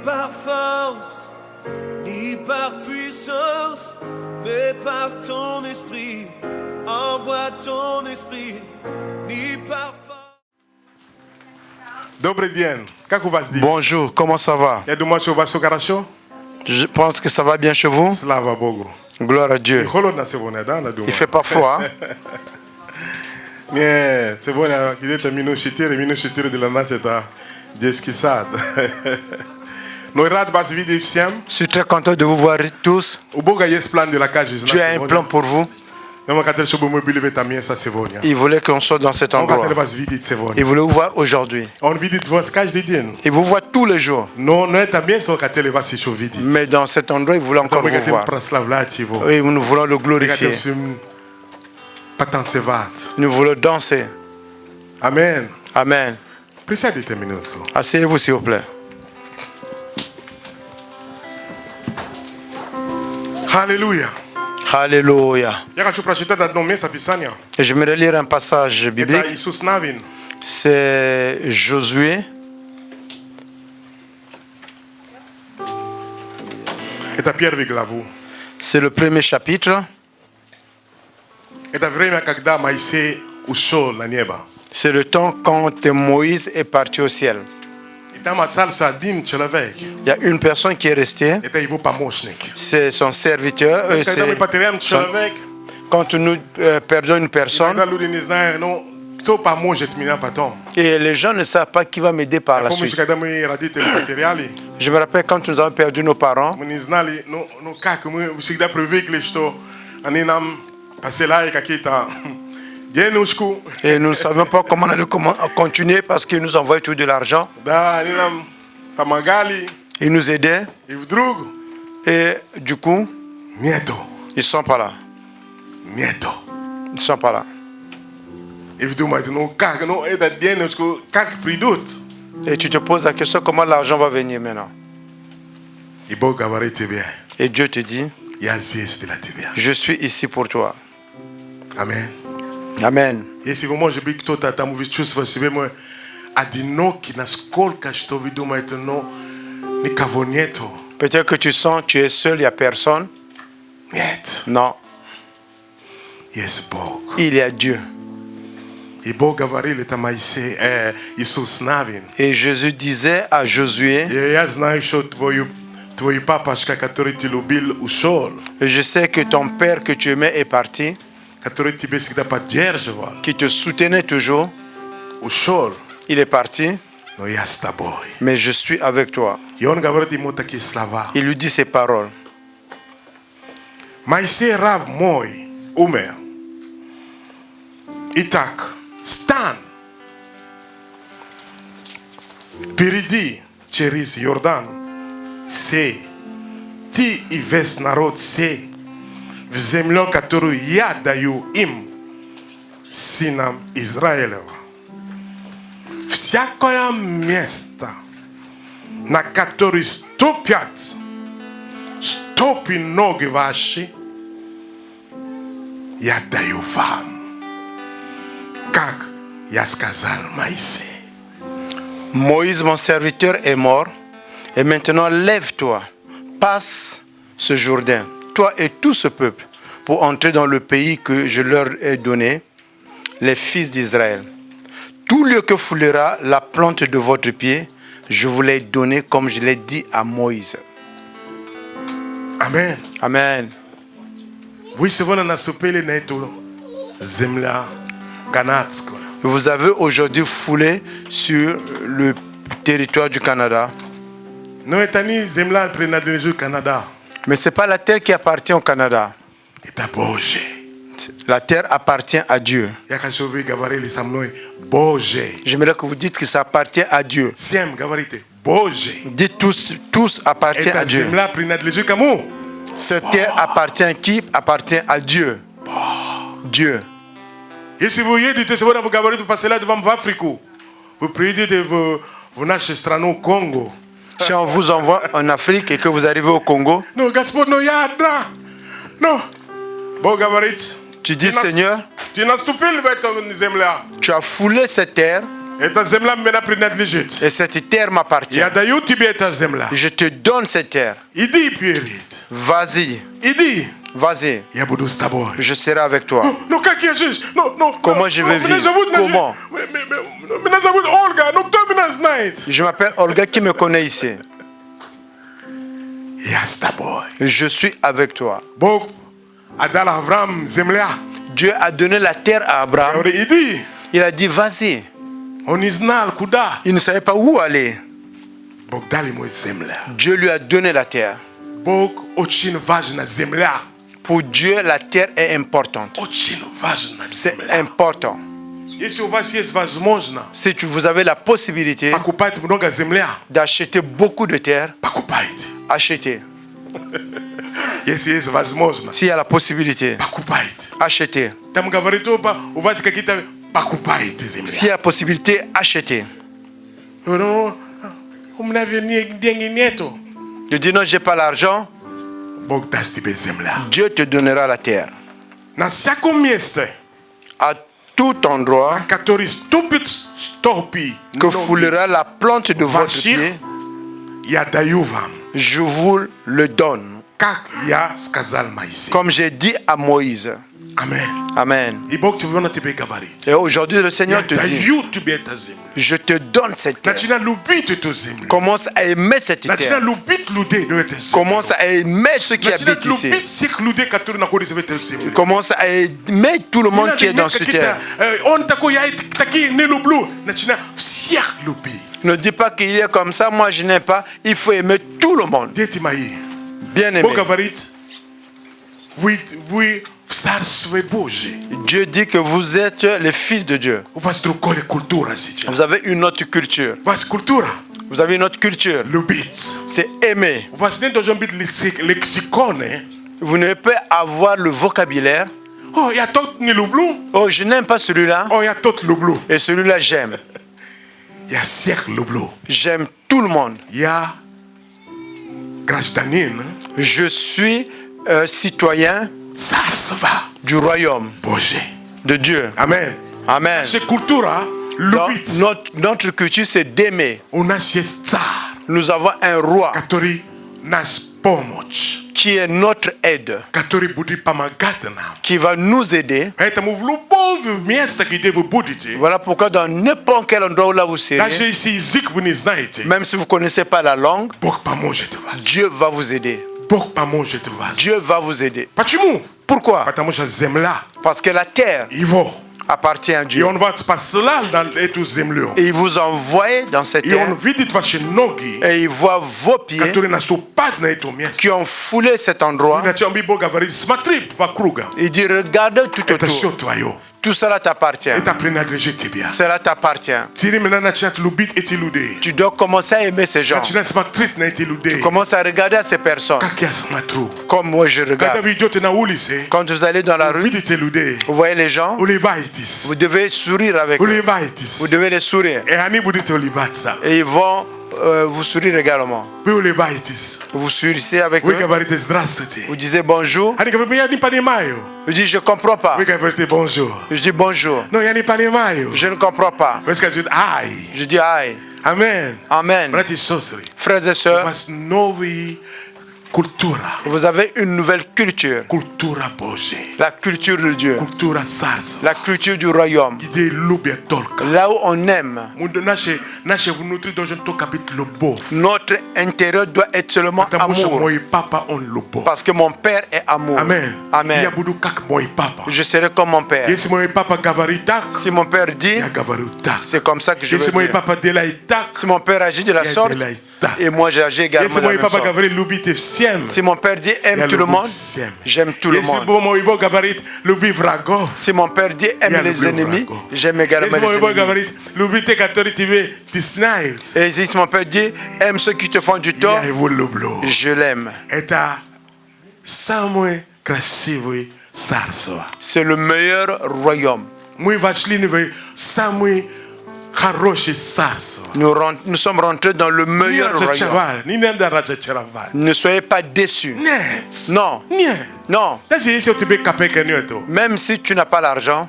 par force, ni par puissance, mais par ton esprit. Envoie ton esprit, ni par force. Добрый день. Как у вас дела? Bonjour, comment ça va? Я думаю, что у вас все хорошо. Je pense que ça va bien chez vous. Слава Богу. Gloire à Dieu. И холодно сегодня, да, на думаю? Il fait pas froid, hein? Нет, сегодня где-то минус 4 de la ночь это детский сад. Но рад вас видеть всем. Je suis très content de vous voir tous. У Бога есть план для каждого из нас. Dieu a un plan pour vous. Я хотел, чтобы мы были в этом месте сегодня. Il voulait qu'on soit dans cet Он endroit. хотел вас видеть сегодня. Il voulait vous voir aujourd'hui. Он видит вас каждый день. Il vous voit tous les jours. Но это место он хотел вас еще видеть. Mais dans cet endroit, il voulait encore Мы vous хотим voir. прославлять его. Et nous voulons le Мы glorifier. хотим с ним потанцевать. Nous voulons danser. Amen. Amen. Присядьте минутку. Asseyez-vous, s'il vous plaît. Аллилуйя. Alléluia. Я хочу прочитать одно место Писания. Et j'aimerais lire un passage Это biblique. Иисус Навин. C'est Josué. Это первый главу. C'est le premier chapitre. Это время, когда Моисей ушел на небо. C'est le temps quand Moïse est parti au ciel. И там остался один человек. Il y a une personne qui est restée. Это его помощник. C'est son serviteur. Когда мы потеряем человека, Quand nous perdons une personne, иногда люди не знают, ну, кто поможет мне потом. et les gens ne savent pas qui va m'aider par la Помнишь, suite. когда мы родители потеряли, Je me rappelle quand nous avons perdu nos parents, мы не знали, ну как, мы всегда привыкли, что они нам посылали какие-то денежку. et nous ne savions pas comment on allait continuer parce qu'ils nous envoyaient tout de l'argent. Да, они нам помогали. Ils nous aidaient И вдруг et du coup, нету, ils ne sont pas là. нету. Ils ne sont pas là. И вы думаете, ну как, ну это денежку, как придут? Et tu te poses la question comment l'argent va venir maintenant. И Бог говорит тебе, Et Dieu te dit, я здесь для тебя. je suis ici pour toi. Amen. Amen. Если вы, может быть, кто-то там вы чувствуете себя одинокий, насколько, что вы думаете, ну, никого нету. Peut-être que tu sens que tu es seul, il n'y a personne. Нет, Non, есть Бог. il y a Dieu. И Бог говорил, это Моисей, Иисус Навин. Et Jésus disait à Josué, И я знаю, что твой папашка, который ты любил, ушел, je sais que ton père que tu aimais est parti, который тебя всегда поддерживал, qui te soutenait toujours, ушел, il est parti, но я с тобой. mais je suis avec toi. И он говорит ему такие слова. Il lui dit ces paroles. Моисей, раб мой, умер. Итак, встань, перейди через Иордан, сей, ты и весь народ сей, в землю, которую я даю им, сынам Израилева. Всякое место, на которое ступят стопы ноги ваши, я даю вам. Как я сказал Моисею. Moïse, mon serviteur, est mort. Et maintenant, lève-toi, passe ce Jourdain, toi et tout ce peuple, pour entrer dans le pays que je leur ai donné, les fils d'Israël. Tout lieu que foulera la plante de votre pied, je vous l'ai donné comme je l'ai dit à Moïse. Amen. Amen. Вы сегодня наступили на эту землю канадскую. Vous avez aujourd'hui foulé sur le territoire du Canada. Но это не земля принадлежит Канада. Mais ce n'est pas la terre qui appartient au Canada. Это Божье. La terre appartient à Dieu. Я хочу, вы говорили со мной Божье. J'aimerais que vous dites que ça appartient à Dieu. Всем говорите Божье. Dites tous appartient à Эта Dieu. земля принадлежит кому? Cette terre appartient à qui? Appartient à Dieu. Dieu. Если вы едете сегодня, вы говорите, посылать вам в Африку. Вы приедете в нашу страну Конго. Si on vous envoie en Afrique et que vous arrivez au Congo, Ну, Господь, ну я одна. Ну, Бог говорит, tu dis Seigneur, ты наступил в эту землю. tu as foulé cette terre Eta zemla mena prinadlijit. Et cette terre m'appartient. Ya dayu tibi eta zemla. Je te donne cette terre. Idi pierit. Vas-y, Idi. vas-y. Ya budu stabor. Je serai avec toi. No kaki ya jish. No. Comment je vais vivre? Comment? Mina zavut Olga. No kto minas night. Je m'appelle Olga qui me connaît ici. Ya stabor. Je suis avec toi. Bog adal Avram zemla. Dieu a donné la terre à Abraham. Ore idi. Il a dit vas-y. Oniznal kuda. Il ne savait pas où aller. Bog dali mo zemla. Dieu lui a donné la terre. Bog ochin vajna zemla. Pour Dieu, la terre est importante. Ochin vajna C'est zemla. important. Yesi ovasi yes vazmojna. Si vous avez la possibilité Pakupait mnoga zemla. d'acheter beaucoup de terre, Pakupait. achetez. Yes vazmojna. S'il y a la possibilité, Pakupait. achetez. Tamgavarito pa ovasi kakita pakupait zemla. S'il y a la possibilité, achetez. No, umna veni dengi nieto. Je dis non, j'ai pas l'argent. Bog dasti be zemla. Dieu te donnera la terre. Na siako mieste. À tout endroit Katori stupid stopi. que foulera la plante de votre Vachir. pied, Ya dayuvam. je vous le donne. Kak ya skazal maisi. Comme j'ai dit à Moïse. Amen. Amen. Ibok tu vona tibe gavari. Et aujourd'hui, le Ya Seigneur te dit, dayu tu be ta zemla. je te donne cette terre. Nachina lubit to zemla. Commence à aimer cette Nachina terre. lubit lude no ete zemla. Commence à aimer ceux qui Nachina habitent ici. lubit sik lude katori na kodi sebete zemla. Commence à aimer tout le monde qui est dans cette terre. On tako ya taki ne lublu. Nachina siak lubi. Ne dis pas qu'il est comme ça, moi je n'aime pas. Il faut aimer tout le monde. Deti mai. Bien aimé. Bogavarit. Vui sarsve boje. Dieu dit que vous êtes les fils de Dieu. Uvas trukore kultura sicha. Vous avez une autre culture. Vas kultura. Vous avez une autre culture. Lubit. C'est aimer. Uvas ne dojon bit lexicone. Vous ne pouvez avoir le vocabulaire. Oh, ya tot ni lublu. Oh, je n'aime pas celui-là. Oh, ya tot lublu. Et celui-là, j'aime. Ya siak lublu. J'aime tout le monde. Ya grajdanin. Je suis citoyen Sarsva. du royaume Boje. de Dieu. Amen. Amen. C'est kultura. Donc, Lubit. notre culture, c'est d'aimer. Unas jest tsar. Nous avons un roi Katori nas pomoch. qui est notre aide, Katori budi pamagatna. qui va nous aider. Eta muvlu bove miesta ki devu budite. Voilà pourquoi dans n'importe quel endroit où là vous serez, Daje isi zik vunis naite. même si vous ne connaissez pas la langue, Bok pa monje te vas. Dieu va vous aider. Bok pa monje te vas. Dieu va vous aider. Pachimu. Pourquoi? Patamusha zemla. Parce que la terre Ivo. appartient à Et Dieu. on va te passer là dans etu zemlio. Et il vous envoie dans cette Et on terre vidit vache nogi. et il voit vos pieds Katori na sopad na etu miesta. qui ont foulé cet endroit. Na chambi boga vari smatrip va kruga. Il dit regardez tout Eta autour. shotwayo. Tout cela t'appartient. Eta prena greje tibia. Cela t'appartient. Tiri mena na chat lubit eti lude. Tu dois commencer à aimer ces gens. Na china smatrit na eti lude. Commence à regarder à ces personnes Kakia smatru. comme moi je Kada regarde. video te na ulise. Quand vous allez dans la rue, Vidite lude. vous voyez les gens, Ule baitis. vous devez sourire avec eux. Ule baitis. Vous devez les sourire. E hani budite ulibatsa. Et ils vont vous sourire également. Be ule baitis. Vous sourissez avec eux. Weka varite zdravstvuyte. Vous disiez bonjour. Hani kabe yani pani mayo. Je dis je comprends pas. Weka varite bonjour. Je dis bonjour. No yani pani mayo. Je ne comprends pas. Weska jut ai. Je dis aïe. Amen. Amen. Brati sosri. Frères et sœurs, Vas novi cultura. vous avez une nouvelle culture. Cultura boje. La culture de Dieu. Cultura sars. La culture du royaume. Ide lubia tolka. Là où on aime. Mundo nashe vunutri dojon to kapit lobo. Notre intérieur doit être seulement Tamusha amour. moi papa on lobo. Parce que mon père est amour. Amen. Amen. Ya budu kak moi papa. Je serai comme mon père. Yesi moi papa gavarita. Si mon père dit, Ya gavarita. c'est comme ça que je Yesi vais moi dire. papa delaita. Si mon père agit de la Ya sorte, delaita. et moi j'agis également Yesi de la moi même papa sorte. gavari lubite siem. Si mon père dit aime Ya tout le monde, siem. j'aime tout le Yesi monde. bo moi ibo gavarit lubi vrago. Si mon père dit aime Ya les lubi ennemis, vrago. j'aime également Yesi moi les ibo ennemis. gavarit lubite katori tibe tisnai. Et si mon père dit aime ceux qui te font du tort, Ya evo lublo. je l'aime. Eta samwe krasivwe sarsoa. C'est le meilleur royaume. Mui vashlini ve samwe haroshi sarsoa. Nous sommes rentrés dans le meilleur royaume. Ne soyez pas déçus. Non, non. Même si tu n'as pas l'argent,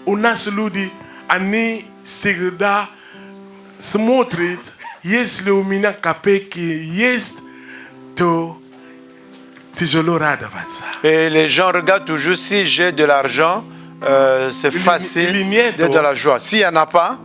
unasludi ani всегда смотрит, если у меня копейки есть, то тяжело радоваться. Et les gens regardent toujours si j'ai de l'argent, c'est facile d'être dans la joie. S'il n'y en a pas,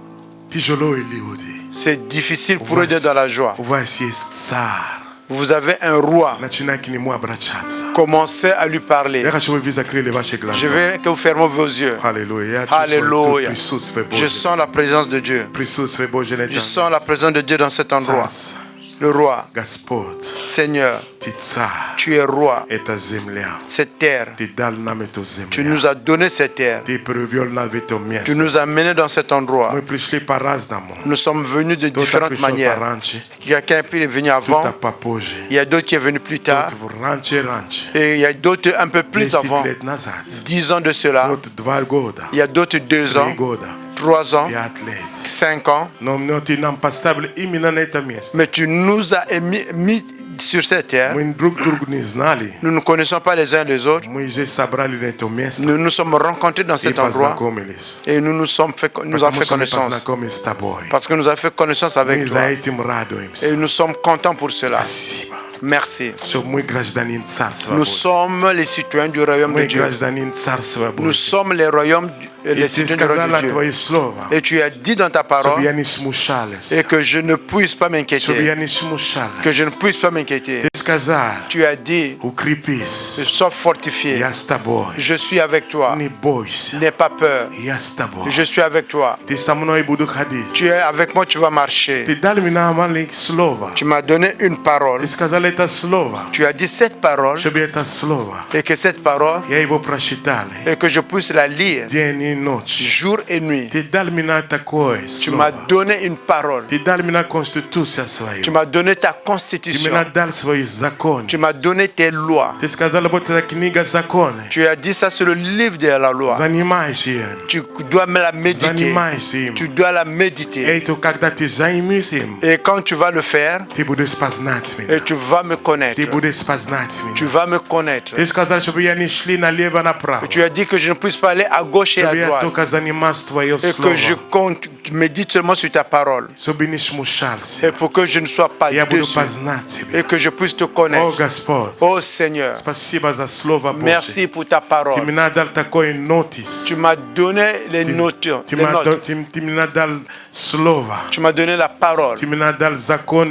Тяжело или люди. c'est difficile pour eux d'être dans la joie. У вас есть царь. Vous avez un roi. Начинай к нему обращаться. Commencez à lui parler. Я хочу, чтобы вы закрыли ваши глаза. Je veux que vous fermez vos yeux. Аллилуйя. Alléluia. Присутствие Je Божье. sens la présence de Dieu. Присутствие Божье на Je этом sens la présence de Dieu dans cet endroit. месте. Le roi, Господь, Seigneur, ты царь. tu es roi. Это земля. Cette terre, Ты дал нам эту tu землю. nous as donné cette terre. Ты привел нас в это Tu место. nous as menés dans cet endroit. Мы пришли по-разному. Nous sommes venus de Кто-то différentes пришел manières. пораньше, Quelqu'un est venu кто-то avant, попозже. il y a d'autres qui sont venus plus tard, Кто-то раньше. et il y a d'autres un peu plus 10 avant, лет назад. 10 ans de cela. Кто-то 2 года. Il y a d'autres 2 3 ans, года. 3 ans, 5 лет. 5 ans. Но ты нам поставили именно на это место. Mais tu nous as mis sur cette terre. Мы друг друга не знали. Nous ne connaissons pas les uns les autres. Мы же собрали на это место Nous nous sommes rencontrés dans и cet endroit познакомились. et nous avons fait Потому что мы connaissance. познакомились с тобой. Parce que nous avons fait connaissance avec Мы toi. за этим радуемся. Et nous sommes contents pour cela. Спасибо. Merci. Что мы гражданин Царства Nous Божьего. sommes les citoyens du royaume de Мы Dieu. гражданин Царства Nous Божьего. sommes les И ты citoyens du royaume сказала de Dieu. твое слово, Et tu as dit dans ta чтобы parole я не смущалась. et que je ne puisse pas Чтобы m'inquiéter. я не смущалась. Que je ne puisse pas m'inquiéter. Ты сказал, Tu as dit, укрепись. sois fortifié. Я с тобой. Je suis avec toi. Не бойся. N'aie pas peur. Я с тобой. Je suis avec toi. Ты со мной буду ходить. Tu es avec moi, tu vas marcher. Ты дал мне маленькое слово. Tu m'as donné une parole. Ты сказал это слово. Tu as dit cette parole Чтобы это слово et que cette parole, я его прочитал et que je puisse la lire день и ночь. jour et nuit. Ты дал мне такое Tu m'as слово. donné une parole. Ты дал мне конституцию Tu свою. m'as donné ta Ты constitution. мне дал свои законы. Tu m'as donné tes lois. Ты сказал, вот эта книга законы. Tu as dit ça sur le livre de la loi. Занимайся им. Tu dois me la méditer. Занимайся им. Tu dois la méditer. И то, когда ты займешься им, Et quand tu vas le faire, ты будешь познать меня. et tu vas me connaître. Ты будешь познать Tu меня. vas me connaître. Ты сказал, чтобы я не шли налево, направо. Tu as dit que je ne puisse pas aller à gauche et à Чтобы я droite. только занимался твоим Et que je словом. compte, tu médites seulement sur ta parole. Чтобы не смущался. Et pour que je ne sois pas Я буду dessus. познать тебя. Et que je puisse te О, connaître. Господь, Oh Seigneur, спасибо за слово Божье. merci pour ta Ты parole. мне дал такой нотис. Tu m'as donné les notes. Ты Les notes. мне дал слово. Tu m'as donné la parole. Ты мне дал закон,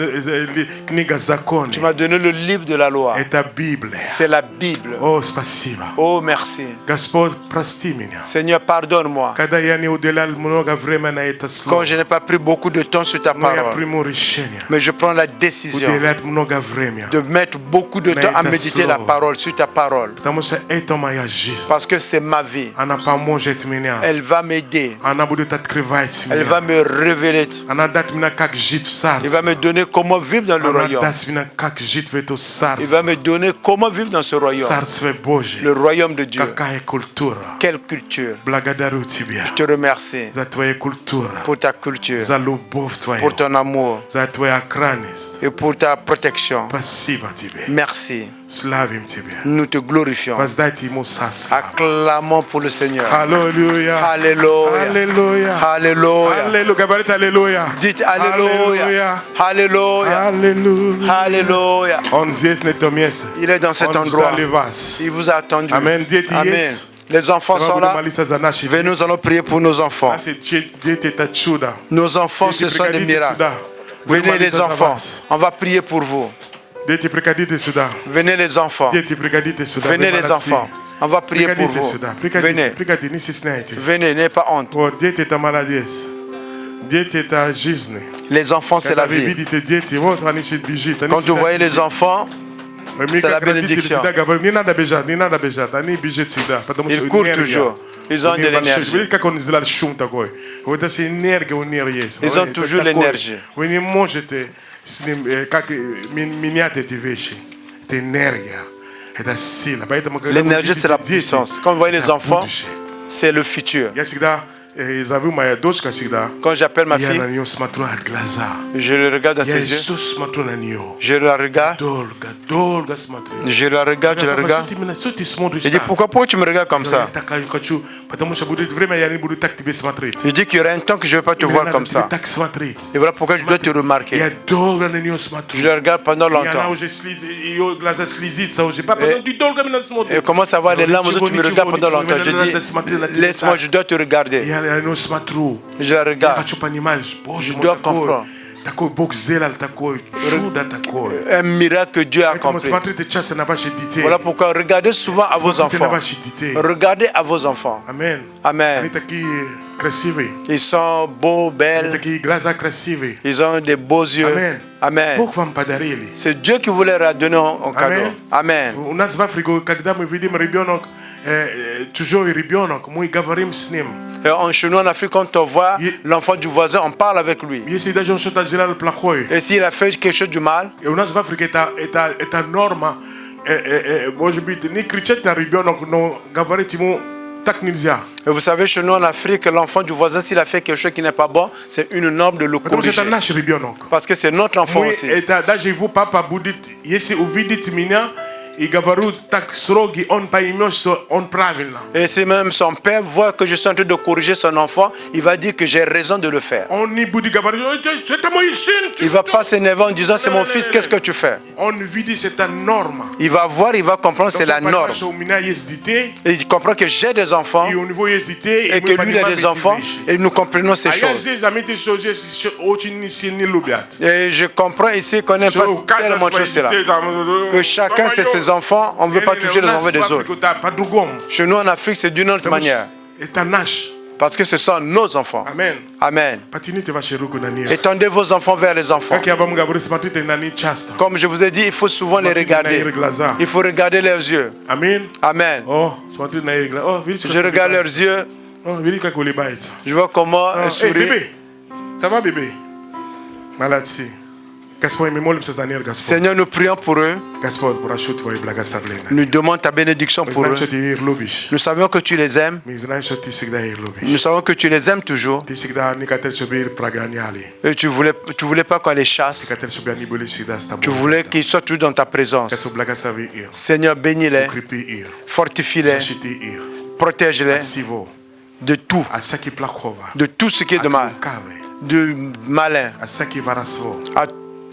книга законов. Tu m'as donné le livre de la loi. Это Библия. C'est la Bible. О, спасибо. Oh merci. Господь, прости меня. Seigneur, pardonne-moi. Когда я не уделял много времени на это Quand слово, je n'ai pas pris beaucoup de temps sur ta но я parole. приму решение Mais je prends la décision уделять много времени. de mettre beaucoup de Mais temps à это méditer la слово. parole, sur ta parole. Потому что это моя жизнь. Parce que c'est ma vie. Она поможет мне. Elle va m'aider. Она будет открывать Elle va меня. me révéler. Она даст мне, как жить в Il va царстве. me donner comment vivre dans le Она royaume. даст мне, как жить в это Il царстве. va me donner comment vivre dans ce royaume. Царстве Божье. Le royaume de Dieu. Какая культура. Quelle culture. Благодарю тебя Je te remercie за твою культуру, pour ta culture, за любовь твою, pour ton amour за твою охранность. et pour ta protection. Спасибо тебе. Merci. Славим тебя. Nous te glorifions. Воздайте ему со славой. Acclamons pour le Seigneur. Аллилуйя. Alléluia. Alléluia. Alléluia. Alléluia. Говорите Аллилуйя. Dites Alléluia. Alléluia. Alléluia. Alléluia. Он здесь на этом месте. Il est dans cet Он endroit. ждали вас. Il vous a attendu. Amen. Дети Amen. есть? Les enfants sont Давай là. будем молиться за наши Venez, nous allons prier pour nos enfants. дети. Дети это чудо. Nos enfants, ce Дети, sont des приходите miracles. сюда. Будем Venez молиться les за enfants. вас. On va prier pour vous. Дети, приходите сюда. Venez les enfants. Дети, приходите сюда. Venez Вы les молодцы. enfants. On va prier pour Приходите vous. сюда. Приходите, Venez. приходите, не стесняйтесь. Venez, n'ayez pas honte. Вот, дети это молодец. Дети это жизнь. Les enfants, c'est Когда la вы vie. видите дети, вот они бежит. Quand vous voyez les enfants, Мы c'est как la родители bénédiction. всегда говорим, не надо бежать, не надо бежать. Они бежат всегда, потому что Ils courent энергия. toujours. Ils ont У de них большой. l'énergie. Видите, как он сделал шум такой? Вот эта энергия у них есть. Ils Вот ont это toujours такое. l'énergie. Вы не можете с ним, как менять эти вещи. Это энергия, это сила. Поэтому, когда вы l'énergie, видите c'est la дети, puissance. Quand vous voyez les это enfants, будущее. c'est le futur. Я всегда Zovem mai дочка всегда. Quand j'appelle ma Я fille, на нее смотрю от глаза. je le regarde dans Я ses yeux. Иисус смотрю на нее. Je la regarde. Долго смотрю. Je la regarde, je la regarde. Что ты смотришь Je dis, так? pourquoi tu me regardes comme Я ça? так хочу, потому что будет время, я не буду так тебе смотреть. Je dis qu'il y aura un temps que je ne vais pas te Мне voir надо comme тебе ça. так смотреть. Et voilà pourquoi je dois te Я remarquer. долго на нее смотрю. Je la regarde pendant И она longtemps. уже ее глаза слезится уже. Папа, ну ты долго меня смотришь. Et comment ça va les larmes aux autres, tu me regardes pendant longtemps. Je dis, laisse-moi, je dois te regarder. Я на нее смотрю. Je la Я regarde. хочу понимать, Боже мой, dois comprendre. такой Бог сделал, такой чудо такое. Un miracle que Dieu a Поэтому accompli. смотрите часто на ваши детей. Voilà pourquoi regardez souvent à vos Смотрите на enfants. ваши детей. Regardez à vos enfants. Amen. Amen. Они такие красивые. Ils sont beaux, Они belles. такие глаза красивые. Ils ont des beaux yeux. Amen. Amen. Бог вам подарили. C'est Dieu qui vous les a donnés en cadeau. Amen. Amen. У нас в Африке, когда мы видим ребенок, чужой ребенок, мы говорим с ним. Et chez nous en Afrique, quand on voit l'enfant du voisin, on parle avec lui. Если даже он что-то сделал плохое, Et s'il a fait quelque chose de mal, и у нас в Африке это норма, может быть, не кричать на ребенок, но говорить ему так нельзя. et vous savez, chez nous en Afrique, l'enfant du voisin, s'il a fait quelque chose qui n'est pas bon, c'est une norme de le Потому что corriger. это наш ребенок. Parce que c'est notre enfant Мы aussi. это даже его папа будет, если увидит меня и говорю так строгий, он поймет, что он правильно. Et si même son père voit que je suis en train de corriger son enfant, il va dire que j'ai raison de le faire. Он не будет говорить, это мой сын. Il ne va pas s'énerver en disant c'est mon fils, qu'est-ce que tu fais? Он видит, c'est une norme. Il va voir, il va comprendre, c'est la norme. У меня есть детей, Et il comprend que j'ai des enfants и у него есть детей, et que lui il a des enfants et nous comprenons ces А я choses. здесь заметил, что здесь очень сильно любят. Et je comprends ici qu'on n'aime pas tellement de choses là. Que chacun c'est ses enfants, on ne veut pas toucher les enfants des autres. Chez nous en Afrique, c'est d'une autre manière. Это наш. Parce que ce sont nos enfants. Amen. Amen. Потяните ваши руки на них. Étendez vos enfants vers les enfants. Как я вам говорю, смотрите на них часто. Comme je vous ai dit, il faut souvent les regarder. Il faut regarder leurs yeux. Amen. Amen. О, смотри на их глаза. О, видишь, как Je regarde leurs yeux, видишь, как улыбается. je vois comment Эй, ils sourient. бебе. Ça va, bébé? Молодцы. Господь, мы молимся за них, Господь. Seigneur, nous prions pour eux. Господь, прошу Твои благословения. Nous demandons ta bénédiction Мы pour знаем, eux. что Ты их любишь. Nous savons que tu les aimes. Мы знаем, что Ты всегда их любишь. Nous savons que tu les aimes toujours. Ты всегда не хотел, чтобы их прогоняли. Et tu voulais pas qu'on les chasse. Ты хотел, чтобы они были всегда с Тобой. Tu voulais qu'ils soient toujours dans ta présence. Господь, благослови их. Seigneur, bénis-les, Укрепи их. fortifie-les, Защити их. protège-les От всего. de tout, От всяких плохого. de tout ce qui est de От mal, лукавой. de malin, От всяких воровства.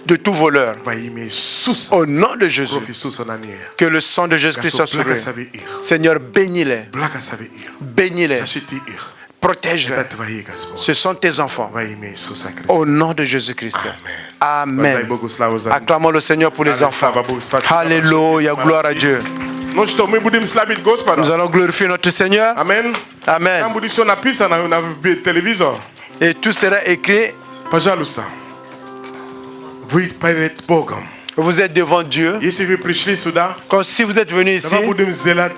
de tout voleur. Во имя Иисуса. Au nom de Jésus, Кровь Иисуса на них. que le sang de Jésus-Christ soit Господь, sur eux. благослови их. Seigneur, bénis-les, Благослови их. bénis-les, Защити их. protège-les. Это Твои, Господь. Ce sont tes enfants. Во имя Иисуса Христа. Au nom de Jésus-Christ. Amen. Воздай Amen. Богу славу за них. Acclamons le Seigneur pour les Аллилуйя, enfants. Богу, спасибо. Alléluia, gloire à Dieu. Ну что, мы будем славить Господа. Nous allons glorifier notre Seigneur. Амен. Там Amen. будет все написано на телевизор. Et tout sera écrit. Пожалуйста. Вы перед Богом. Vous êtes devant Dieu. Если вы пришли сюда, Quand si vous êtes venu ici, давай будем сделать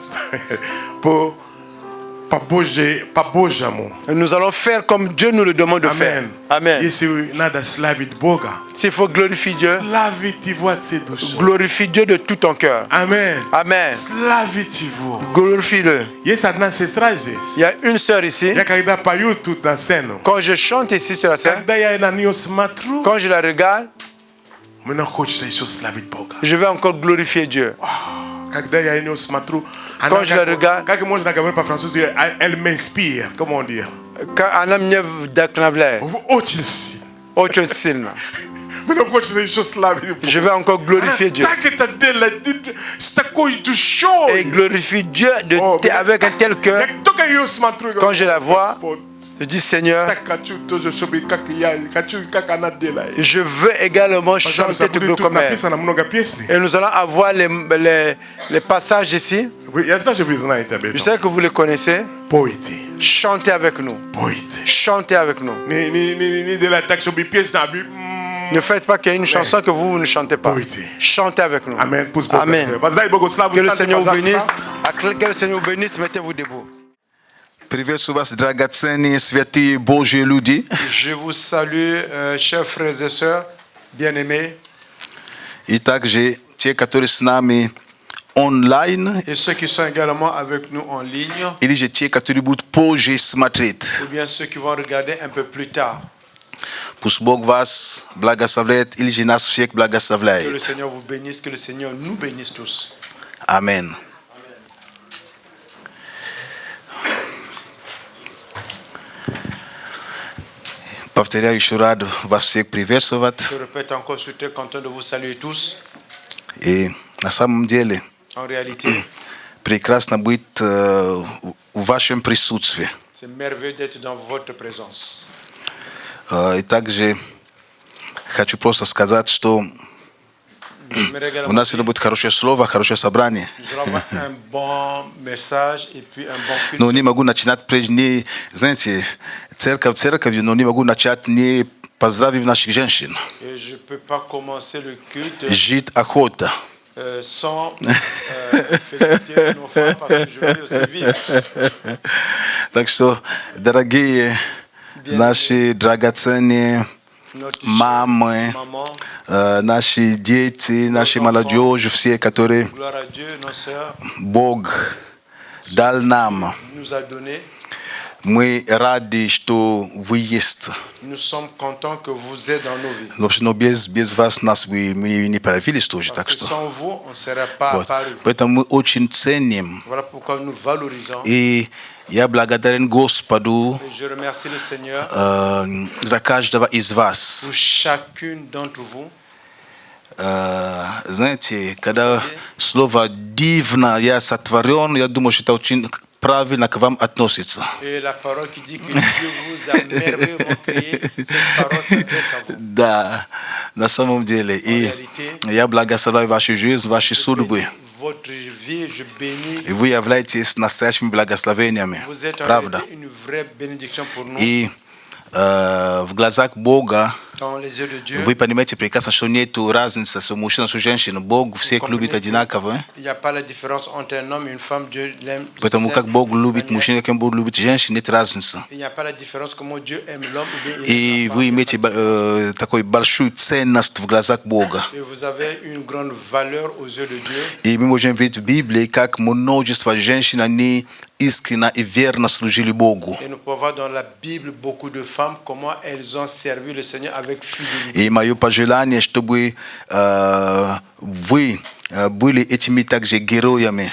по-божьему. nous allons faire comme Dieu nous le demande de faire. Amen. Amen. Если надо славить Бога, S'il faut glorifier Dieu, славите его от всей души. glorifie Dieu de tout ton cœur. Amen. Amen. Славите его. Glorifie-le. Есть одна сестра здесь. Il y a une sœur ici. Я когда пою тут на сцену, Quand je chante ici sur la scène, когда я на нее смотрю, quand je la regarde, мне хочется еще славить Бога. je vais encore glorifier Dieu. Когда я на нее смотрю, Quand je la regarde, как можно говорить по-французски, elle m'inspire, comment dire. quand она мне вдохновляет, Очень сильно. очень сильно, Мне хочется еще славить Бога. je vais encore glorifier Dieu. Так это делает с такой душой. Et glorifie Dieu О, avec un tel cœur. Я только ее смотрю, Quand je la vois, Господь, je dis Seigneur, так хочу тоже, чтобы как она делает. je veux également chanter tout Тут comme elle. написано много песней. Et nous allons avoir les passages ici. Я знаю, что вы знаете об Je этом. sais que vous les connaissez. Пойте, Chantez avec nous. пойте. Chantez avec nous. Не делать так, чтобы песня... Ne faites pas qu'il y ait une chanson que vous ne chantez pas. Пойте. Chantez avec nous. Amen. Пусть Бог Amen. даст. Воздай Богу славу. Que le Станьте, Seigneur vous пожалуйста. bénisse. Que le Seigneur vous bénisse. Mettez-vous debout. Приветствую вас, драгоценные святые Божьи люди. Je vous salue, chers frères et sœurs, bien-aimés. И также те, которые с нами online. et ceux qui sont également avec nous en ligne, Ili je tiens qu'à tout le bout projet smatrit. ou bien ceux qui vont regarder un peu plus tard. Pus bog vas blaga savlet. Ili je nas fiek blaga Que le savlet. Seigneur vous bénisse, que le Seigneur nous bénisse tous. Amen. Pafteria Ishurad vas fiek privé sovat. Je répète encore, je suis très content de vous saluer tous. Et na samom деле En réalité, прекрасно быть в вашем присутствии. c'est merveilleux d'être dans votre présence. И также хочу просто сказать, что J'aimerais у également нас dire, сегодня будет хорошее слово, хорошее собрание. nous allons avoir un bon message et puis un bon culte. Но не могу начинать прежде, знаете, церковью, но не могу начать не поздравив наших женщин. Et je ne peux pas commencer le culte Жить охота. sans féliciter nos femmes parce que je veux aussi vivre. Так что, дорогие наши драгоценные Notre мамы, maman, наши дети, наши молодежь, все, которые gloire à Dieu, nos sœurs, Бог дал нам, nous a donné. мы рады, что вы есть. Nous sommes contents que vous êtes dans nos vies. Но без вас нас бы мы не появились тоже, так Parce que что. sans vous, on ne serait pas Вот. apparu. Поэтому мы очень ценим. Voilà pourquoi nous valorisons. И я благодарен Господу Et je remercie le Seigneur за каждого из вас. pour chacune d'entre vous. Знаете, когда слово «дивно», «я сотворен», я думаю, что это очень правильно к вам относится. Et la parole qui dit que Dieu vous a merveilleusement créé, cette parole s'adresse à vous. Да, на самом деле. И я благословляю вашу жизнь, ваши судьбы. Votre vie, je bénis. И вы являетесь настоящими благословениями. Vous êtes en Правда. réalité une vraie bénédiction pour nous. И в глазах Бога Dans les yeux de Dieu, вы понимаете прекрасно, что нет разницы с мужчиной и женщиной. Бог всех любит одинаково. il n'y a pas la différence entre un homme et une femme. Dieu l'aime. Поэтому как Бог любит мужчин, как Бог любит женщин, нет разницы. Il n'y a pas la différence comment Dieu aime l'homme ou bien il И aime la вы femme. имеете такую большую ценность в глазах Бога. Et vous avez une grande valeur aux yeux de Dieu. И мы можем видеть в Библии, как множество женщин, они искренне и верно служили Богу. Et nous pouvons voir dans la Bible beaucoup de femmes, comment elles ont servi le Seigneur avec fidélité. И мое пожелание, чтобы вы были этими также героями,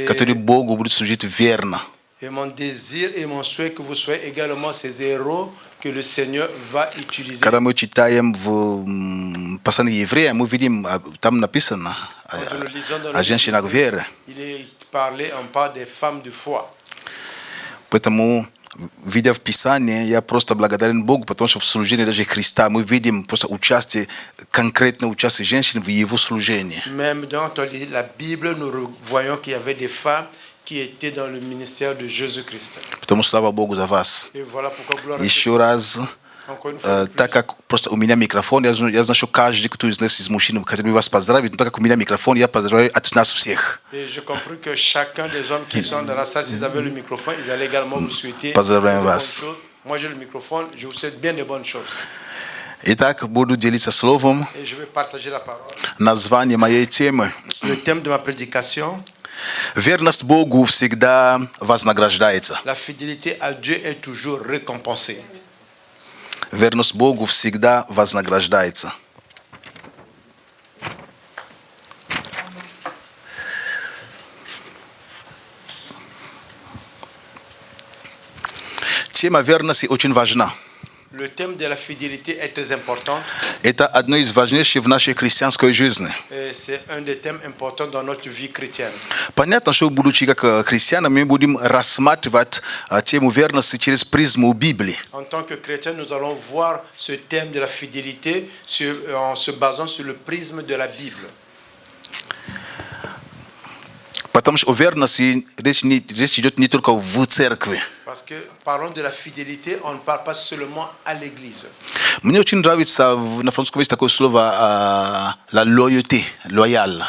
которые Богу будут служить верно. Et mon désir et mon souhait que vous soyez également ces héros que le Seigneur va utiliser. Когда мы читаем в послании Евреям, мы видим, там написано Quand nous lisons dans о женщинах веры. il est parlé, on parle des femmes de foi. Поэтому, видя в Писании, я просто благодарен Богу, потому что в служении даже Христа мы видим просто участие, конкретное участие женщин в Его служении. Même dans la Bible, nous voyons qu'il y avait des femmes qui étaient dans le ministère de Jésus-Christ. Потому слава Богу за вас. Et voilà pourquoi gloire à Dieu. Еще раз, Encore une fois de plus. так как просто у меня микрофон, я знаю, что каждый, кто из нас, из мужчин, хотел бы вас поздравить, но так как у меня микрофон, я поздравляю от нас всех. Et j'ai compris que chacun des hommes qui sont dans la salle, s'ils avaient le microphone, ils allaient également vous souhaiter de Поздравляем bonnes вас. choses. Moi, j'ai le microphone, je vous souhaite bien de bonnes choses. Итак, буду делиться словом. Et je vais partager la parole. Название моей темы. Le thème de ma prédication, Верность Богу всегда вознаграждается. la fidélité à Dieu est toujours récompensée. Верность Богу всегда вознаграждается. Тема верности очень важна. Le thème de la fidélité est très important. Это одно из важнейших в нашей христианской жизни. Et c'est un des thèmes importants dans notre vie chrétienne. Понятно, что будучи как христианами, мы будем рассматривать тему верности через призму Библии. En tant que chrétien, nous allons voir ce thème de la fidélité en se basant sur le prisme de la Bible. Потому что о верности речь идет не только в церкви. Parce que parlons de la fidélité, on ne parle pas seulement à l'église. Мне очень нравится на французском есть такое слово la loyauté, loyal.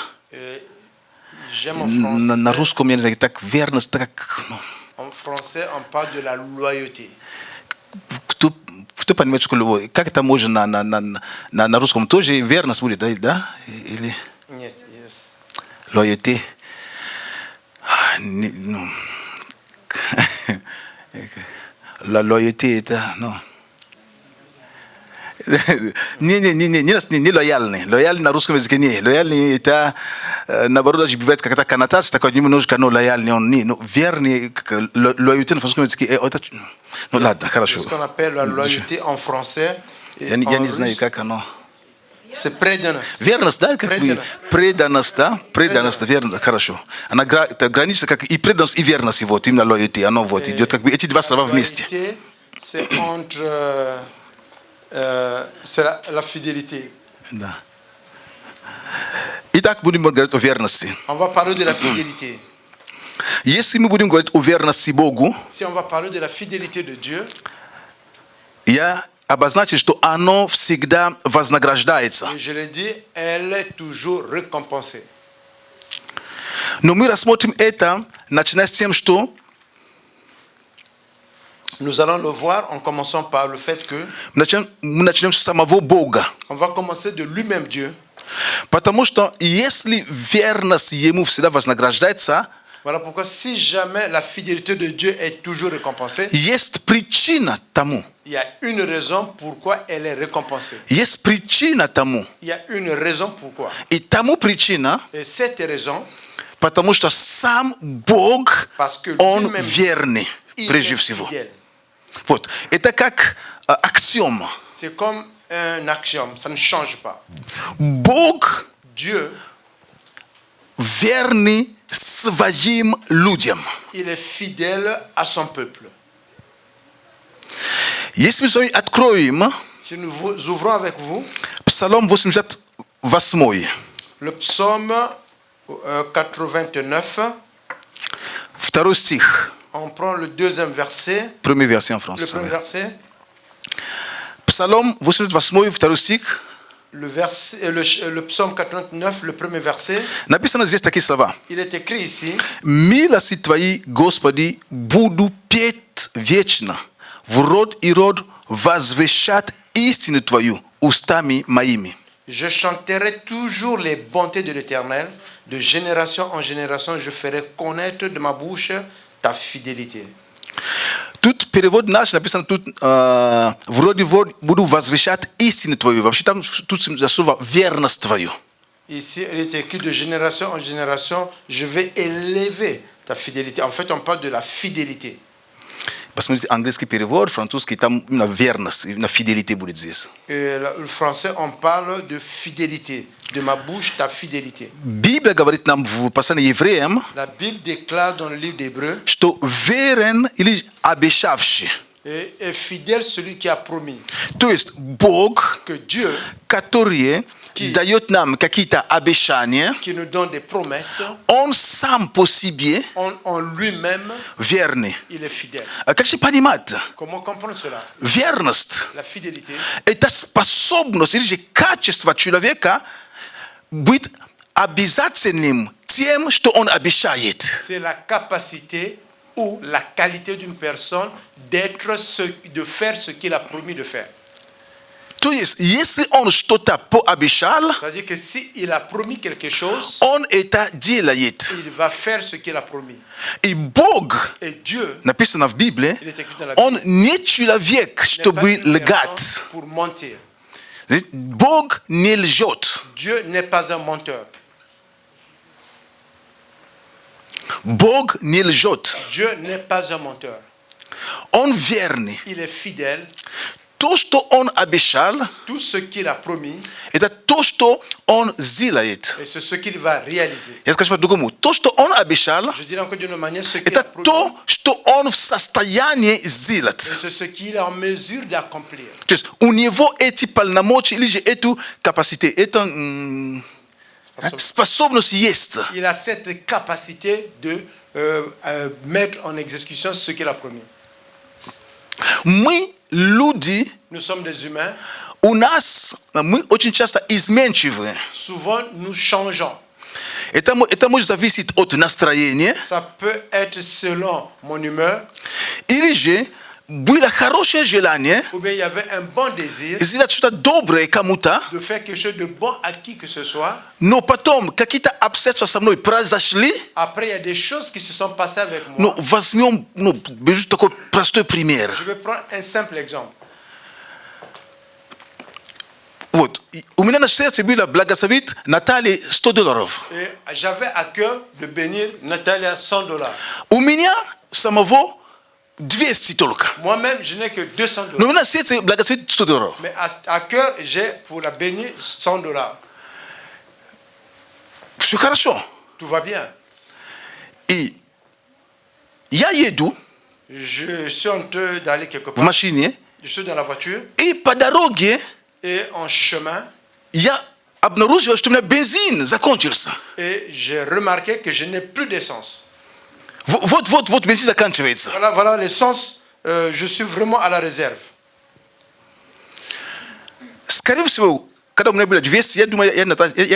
J'aime en français. На русском я не знаю, так верность, так En français, on parle de la loyauté. кто понимает, что любовь? Как это можно на русском тоже верность будет, да? Или Yes, yes. loyauté. Non. La loyauté est non. Ni loyal na rusko mezikeni loyal ni eta na baruda jibivet kakata kanata sitakuwa nyuma noje kano loyal ni no vierni loyauté na façon meziki no là d'accord. Ce qu'on appelle la loyauté en français. Yani zina kaka no. C'est преданность. Верность, да, как бы преданность, верность, хорошо. Она граничится как и преданность, и верность, вот, именно loyauté, оно вот идет, как бы эти два слова вместе. C'est entre, c'est la fidélité. Да. Итак, будем говорить о верности. On va parler de la fidélité. Если мы будем говорить о верности Богу, si on va parler de la fidélité de Dieu, я обозначить, что оно всегда вознаграждается. Je l'ai dit, elle est toujours récompensée. Но мы рассмотрим это, начиная с тем, что nous allons le voir en commençant par le fait que мы начнем с самого Бога. On va commencer de lui-même Dieu. Потому что если верность Ему всегда вознаграждается, voilà pourquoi si jamais la fidélité de Dieu est toujours récompensée, есть причина тому. Il y a une raison pourquoi elle est récompensée. Есть причина тому. Il y a une raison pourquoi. И тому причина, et cette raison, потому что сам Бог, Он верный, прежде всего. Вот. Это как аксиома. C'est comme un axiome, ça ne change pas. Бог, Dieu, верный своим людям. Il est fidèle à son peuple. Если мы с вами откроем si nous ouvrons avec vous Псалом 88, le psaume 89, второй стих, on prend le deuxième verset, premier verset en français. le premier verset, Псалом 88, второй стих, le psaume 89, le premier verset, написано здесь такие слова. il est écrit ici, «Милости Твои, Господи, буду петь вечно, в род и род возвещать истину Твою устами моими». Je chanterai toujours les bontés de l'Éternel, de génération en génération, je ferai connaître de ma bouche ta fidélité. Тут перевод наш написано тут вроде буду возвещать истину Твою. Вообще там тут за слово верность Твою. Ici, il est écrit de génération en génération, je vais élever ta fidélité. En fait, on parle de la fidélité. Посмотрите, английский перевод, французский, там именно верность, именно фиделите будет здесь. Le français, on parle de fidélité. De ma bouche, ta fidélité. Библия говорит нам в послании евреям, La Bible déclare dans le livre d'Hébreux, что верен или обещавший. est fidèle celui qui a promis. То есть Бог, que Dieu, который дает нам какие-то обещания, qui nous donne des promesses, Он сам по себе en lui-même, верный. il est fidèle. Как же понимать? Comment comprendre cela? Верность La fidélité, – это способность или же качество человека быть обязательным тем, что он обещает. c'est la capacité ou la qualité d'une personne de faire ce qu'il a promis de faire. То есть, если он что-то пообещал, C'est-à-dire que s'il a promis quelque chose, он это делает. il va faire ce qu'il a promis. И Бог, Et Dieu, написано в Библии, il est écrit dans la Bible, он не человек, n'est pas чтобы une лгать. personne pour mentir. Бог не лжет. Dieu n'est pas un menteur. Бог не лжет. Dieu n'est pas un menteur. Он верный. Il est fidèle. То, что он обещал, Tout ce qu'il a promis, это то, что он сделает. et c'est ce qu'il va réaliser. Я скажу по-другому. То, что он обещал, Je dirais encore d'une manière, ce qu'il a это promis, то, что он в состоянии et сделать. c'est ce qu'il est en mesure d'accomplir. То есть у него эти полномочия или же эту capacité, это способность есть. Il a cette capacité de mettre en exécution ce qu'il a promis. Мы люди, Nous sommes des humains. у нас, мы очень часто изменчивы. Souvent, nous changeons. Это может зависеть от настроения, Ça peut être selon mon humeur, или же bwila haroshe jelanie ou bien il y avait un bon désir zila chuta dobre kamuta de faire quelque chose de bon à qui que ce soit. no patom kakita upset so samno prazashli Après, il y a des choses qui se sont passées avec no moi. vasmion no bejuta ko prasto primaire. Je vais prendre un simple exemple. Вот. У меня на сердце было благословить Натальи $100. Et j'avais à cœur de bénir Natalia $100. У меня самого 200 только. Moi-même, je n'ai que $200. Но у меня на сердце благословить $100. Mais à cœur, j'ai pour la bénir $100. Все хорошо. Tout va bien. И я еду Je suis en train d'aller quelque в part. машине, Je suis dans la voiture и по дороге et en chemin, я обнаружил, что у меня бензин закончился. et j'ai remarqué que je n'ai plus d'essence. Вот бензин заканчивается. Voilà l'essence. Je suis vraiment à la réserve. Скорее всего, когда у меня было 200, я думаю, я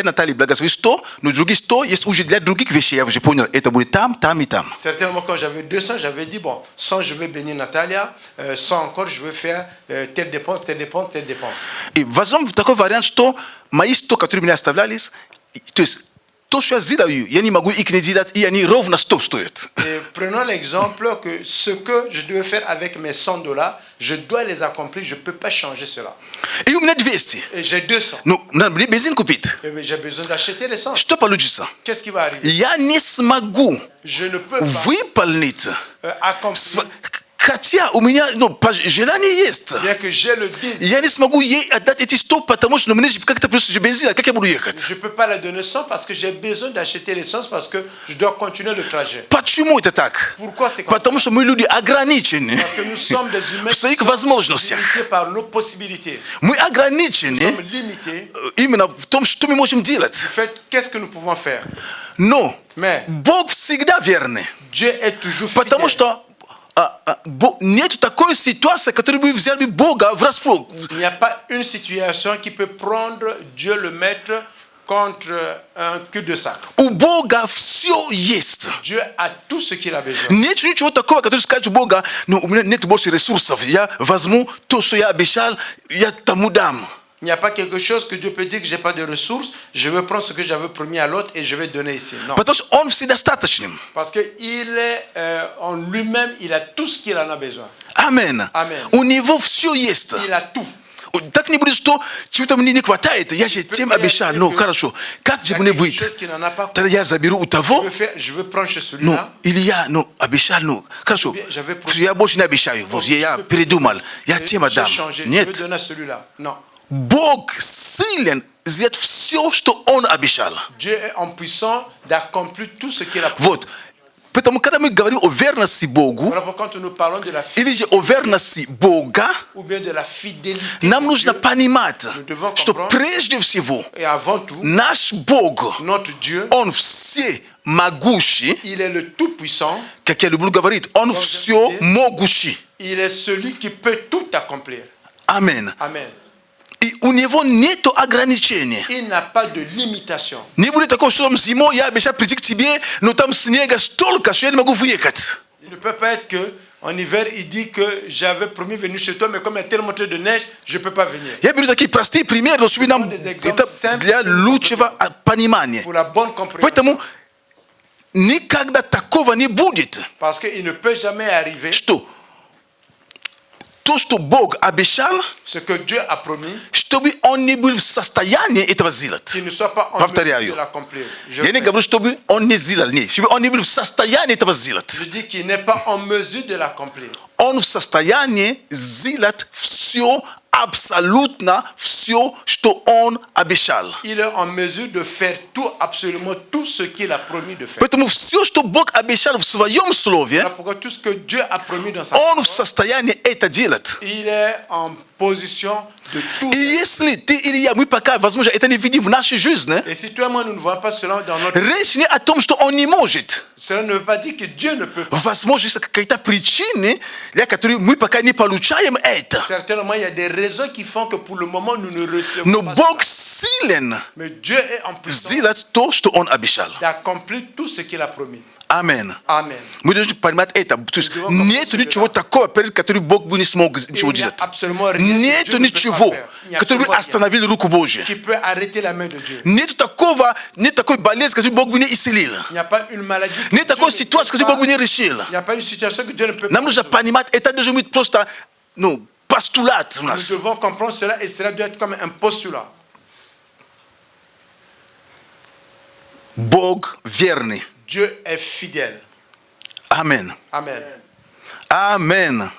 Наталье благословил 100, но другие 100 есть уже для других вещей. Я уже понял, это будет там, там и там. Certainement, quand j'avais 200, j'avais dit, bon, 100, je vais bénir Natalia, 100 encore, je vais faire telle dépense, telle dépense, telle dépense. И возможно такой вариант, что мои 100, которые меня оставлялись, то есть то, что я сделал, я не могу их не делать, и они ровно 100 стоят. Et prenons l'exemple que ce que je devais faire avec mes $100, je dois les accomplir, je ne peux pas changer cela. И у меня 200. Et j'ai 200. Ну, надо мне бензин купить. Et j'ai besoin d'acheter l'essence. Что получится? Qu'est-ce qui va arriver? Я не смогу Je ne peux pas выполнить, accomplir, хотя у меня желание есть. bien que j'ai le désir. Я не смогу ей отдать эти 100, потому что мне как-то просто бензин, как я буду ехать? Je ne peux pas la donner 100 parce que j'ai besoin d'acheter l'essence parce que je dois continuer le trajet. Почему это так? Pourquoi c'est comme ça? Потому что мы люди ограничены Parce que nous sommes des humains в своих qui sont возможностях. limités par nos possibilités. Мы Nous ограничены sommes limités именно в том, что мы можем делать. du fait qu'est-ce que nous pouvons faire. Но Mais Бог всегда верный. Dieu est toujours Потому fidèle. что нет такой ситуации, которая бы взяли Бога врасплох. Il n'y a pas une situation qui peut prendre Dieu le mettre contre un cul-de-sac. У Бога все есть. Dieu a tout ce qu'il a besoin. Нет ничего такого, который скажет Бога, но у меня нет больше ресурсов. Я возьму то, что я обещал, я тому дам. Il n'y a pas quelque chose que Dieu peut dire que je n'ai pas de ressources, je vais prendre ce que j'avais promis à l'autre et je vais donner ici. Non. Потому что Он вседостаточным. Parce qu'il est en lui-même, il a tout ce qu'il en a besoin. Амен. Амен. У Него все есть. Il a tout. Так не будет, что чего-то мне не хватает. Я же тем обещал. Ну, хорошо. Как же мне быть? Тогда я заберу у того. Je veux prendre chez Ну, celui-là. или я, обещал, хорошо. Я больше не обещаю. Вот я передумал. Я тем отдам. Je veux Нет. donner à celui-là. Non. Бог силен сделать все, что Он обещал. Dieu est en puissant d'accomplir tout ce qu'il a promis. Вот. Поэтому, когда мы говорим о верности Богу, Voilà pourquoi quand nous parlons de la или же о верности Бога, ou bien de la fidélité нам de нужно Dieu, понимать, nous devons что comprendre, прежде всего et avant tout, наш Бог, notre Dieu, Он всемогущий, il est le Tout-Puissant, как я люблю говорить, Он все могущий. il est celui qui peut tout accomplir. Амен. Amen. И у Него нет ограничений. Il n'a pas de limitation. Не будет такого, что там зимой я обещал прийти к тебе, но там снега столько, что я не могу выехать. Il ne peut pas être que en hiver, il dit que j'avais promis venir chez toi, mais comme il y a tellement de neige, je ne peux pas venir. Я беру такие простые примеры, чтобы нам это для лучшего понимания. Pour la bonne compréhension. Поэтому никогда такого не будет, Parce qu'il ne peut jamais arriver что то, что Бог обещал, ce que Dieu a promis, чтобы Он не был в состоянии этого сделать. qu'il ne soit pas en Повторяю. mesure de l'accomplir. Je Я не говорю, чтобы Он не сделал, нет, чтобы Он не был в состоянии этого сделать. dis qu'il n'est pas en mesure de l'accomplir. Он в состоянии сделать все, абсолютно все, что Он обещал. Il est en mesure de faire tout, absolument tout ce qu'il a promis de faire. Поэтому все, что Бог обещал в Своем Слове, Voilà pourquoi tout ce que Dieu a promis dans sa Он parole, в состоянии это делать. il est en position de tout. И если ты или я, мы пока, возможно, это не видим в нашей жизни, Et si toi et moi, nous ne voyons pas cela dans notre... речь не о том, что Он не может. Cela ne veut pas dire que Dieu ne peut pas. Возможно, есть какие-то причины, для которых мы пока не получаем это. Certainement, il y a des raisons qui font que pour le moment, nous ne recevons Но pas Бог cela. силен Mais Dieu est en puissance сделать то, что Он обещал. d'accomplir tout ce qu'il a promis. Amen. Amen. Muitos panimat eta tus nieto ni chuvo tako per katuri bok buni smog chuvo Il n'y a dijat. absolument rien Nieto que ni Dieu ne peut chuvo pas faire. Il n'y a katuri absolument asta na ville ruku boje. rien qui peut arrêter la main de Dieu. Nieto takova ni tako balez katuri bok buni isilil. Il n'y a pas une maladie. que Ni Dieu tako ne situation peut katuri pas- bok buni rishil. Il n'y a pas une situation que Dieu ne peut pas. Namnu ja panimat eta de jomit prosta no pastulat Nous nas. devons comprendre cela et cela doit être comme un postulat. Bog vierni. Dieu est fidèle. Amen. Amen. Amen.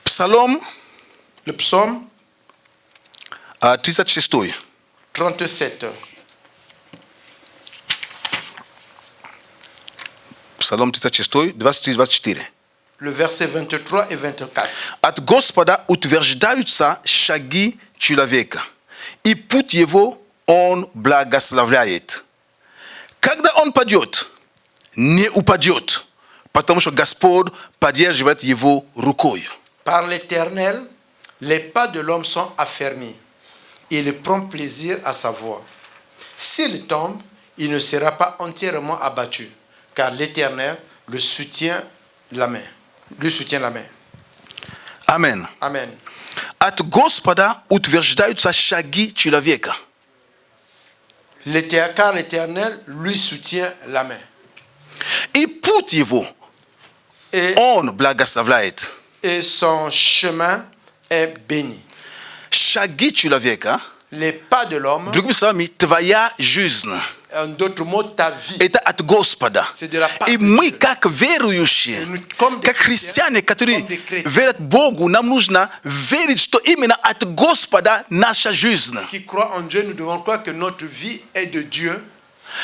Psalm Le psaume 36. 37. Psalm 36, 24. Le verset 23 et 24. At Господа утверждаются шаги человека, и путь его он благословляет. Когда он падет, не упадет, потому что Господь поддерживает его рукой. Par l'Éternel, les pas de l'homme sont affermis. Il prend plaisir à sa voix. S'il tombe, il ne sera pas entièrement abattu, car l'Éternel le soutient la main. Lui soutient la main. Amen. Amen. От Господа утверждаются шаги человека. Car l'Éternel lui soutient la main. И путь его Et, он благословляет. et son chemin est béni. Шаги человека, Les pas de l'homme, другими словами, твоя жизнь. en d'autres mots, ta vie. Это от Господа. C'est de la part И de мы, Dieu. как верующие, И мы, comme des как христиане, которые comme des chrétiens, верят Богу, нам нужно верить, что именно от Господа наша жизнь. Qui croient en Dieu, nous devons croire que notre vie est de Dieu.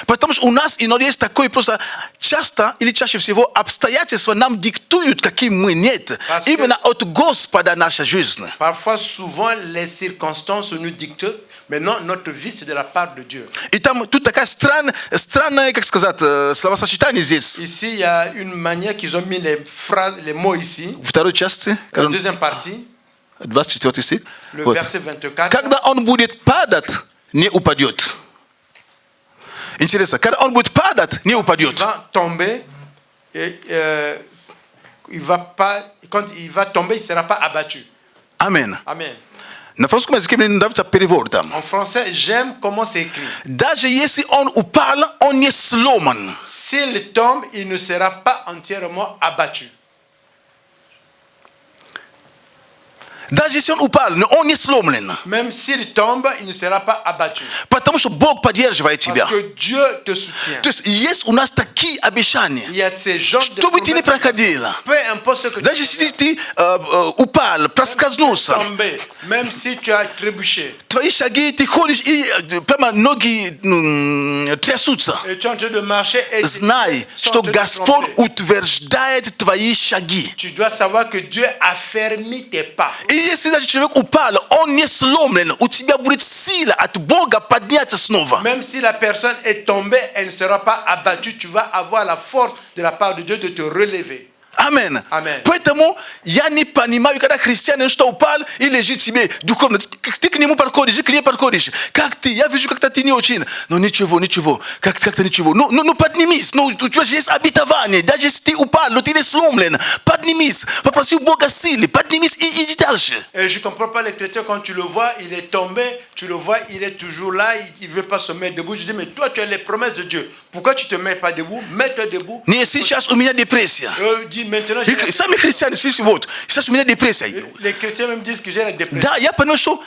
Потому что у нас иногда есть такое просто часто или чаще всего обстоятельства нам диктуют, каким мы нет. Parce que- Именно от Господа наша жизнь. Parfois, souvent, les circonstances nous dictent, mais non, notre vie, c'est de la part de Dieu. И там тут такая странная, как сказать, словосочетание здесь. Ici, il y a une manière qu'ils ont mis les phrases, les mots ici. В второй части, La deuxième partie, 24 стих. le Вот. verset 24. Когда он будет падать, не упадет. Интересно, когда он будет падать, не Il упадет. va tomber, et, il va pas, quand il va tomber, il ne sera pas abattu. Amen. Amen. На французском языке мне нравится перевод там. En français, j'aime comment c'est écrit. Даже если он упал, он не сломан. S'il tombe, il ne sera pas entièrement abattu. Даже если он упал, но он не сломлен. Même s'il tombe, il ne sera pas abattu. Потому что Бог поддерживает тебя. Parce que Dieu te soutient. То есть есть у нас такие обещания. Il y a ces gens de Что бы ты ни promesses. проходил, Peu importe ce que даже tu если fais, ты упал, проскользнулся, tomber, même si tu as trébuché, твои шаги, ты ходишь и прямо ноги трясутся. et tu es en train de marcher et Знай, sont что en train de Господь trembler. утверждает твои шаги. Tu dois savoir que Dieu a fermé tes pas. И если даже человек упал, он не сломлен, у тебя будет сила от Бога подняться снова. Même si la personne est tombée, elle ne sera pas abattue. Tu vas avoir la force de la part de Dieu de te relever. Амен. Амен. Поэтому я не понимаю, когда христианин что упал и лежит себе духовно. Ты к нему подходишь, и к ней подходишь. Как ты? Я вижу, как-то ты не очень. Но ничего. Как-то ничего. Ну поднимись. Ну, у тебя же есть обетование. Даже если ты упал, но ты не сломлен. Поднимись. Попроси у Бога силы. Поднимись и иди дальше. Et je ne comprends pas les chrétiens quand tu le vois, il est tombé, tu le vois, il est toujours là, il ne veut pas se mettre debout. Je dis, mais toi, tu as les promesses de Dieu. Pourquoi tu ne te mets pas debout? Mets-toi debout. Не сейчас у меня депрессия. Dis maintenant, j'ai la- Сами христиане, вот, сейчас у меня депрессия. Les chrétiens même disent que j'ai la dépression. Да, я понимаю, что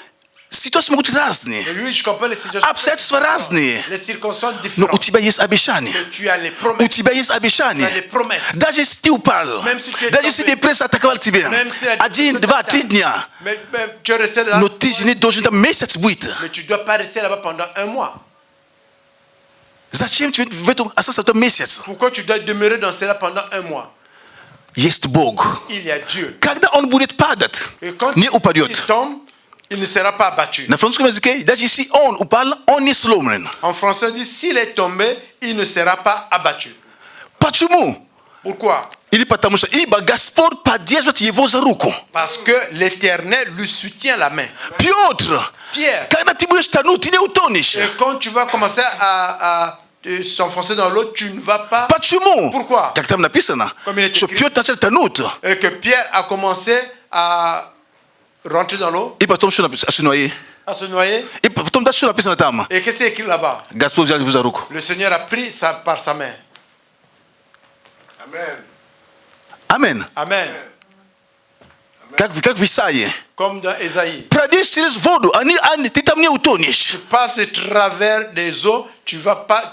ситуации могут быть разные. Et lui, je comprends les situations. Обстоятельства разные. Les circonstances Но у différentes. тебя есть обещание. Mais tu as les У promesses. тебя есть обещание. Tu as les promesses. Даже если ты упал, Même si tu es даже если tombé. депрессия атаковала тебя, Même si la 1, dépression 2, t'attaque. 3 дня, Mais tu es resté là. но ты же не должен там месяц быть. Mais tu ne dois pas rester là-bas pendant un mois. Зачем тебе в этом остаться там месяц? Pourquoi tu dois demeurer dans cela pendant un mois? Есть Бог. Il y a Dieu. Когда Он будет падать, Et quand не il упадет. tombe, il ne sera pas abattu. На французском языке, даже если Он упал, Он не сломлен. En français, on dit s'il est tombé, il ne sera pas abattu. Почему? Pourquoi? Или потому что ибо Господь поддерживает его за руку. Parce que l'Éternel lui soutient la main. Петр, Pierre, когда ты будешь тонуть, ты не утонешь. et quand tu vas commencer à s'enfoncer dans l'eau, tu ne vas pas. Почему? Pourquoi? Как там написано, Comme il est что écrit. Петр начал тонуть. Et que Pierre a commencé à rentrer dans l'eau, И потом что написано? Se noyer. à se noyer. И потом дальше что написано там? Et qu'est-ce qui est écrit là-bas? Господь взял его за руку. Le Seigneur a pris par sa main. Amen. Амен. Amen. Как в Исаии. Comme dans Ésaïe. Пройди через воду, ты там не утонешь. Tu passes à travers des eaux, tu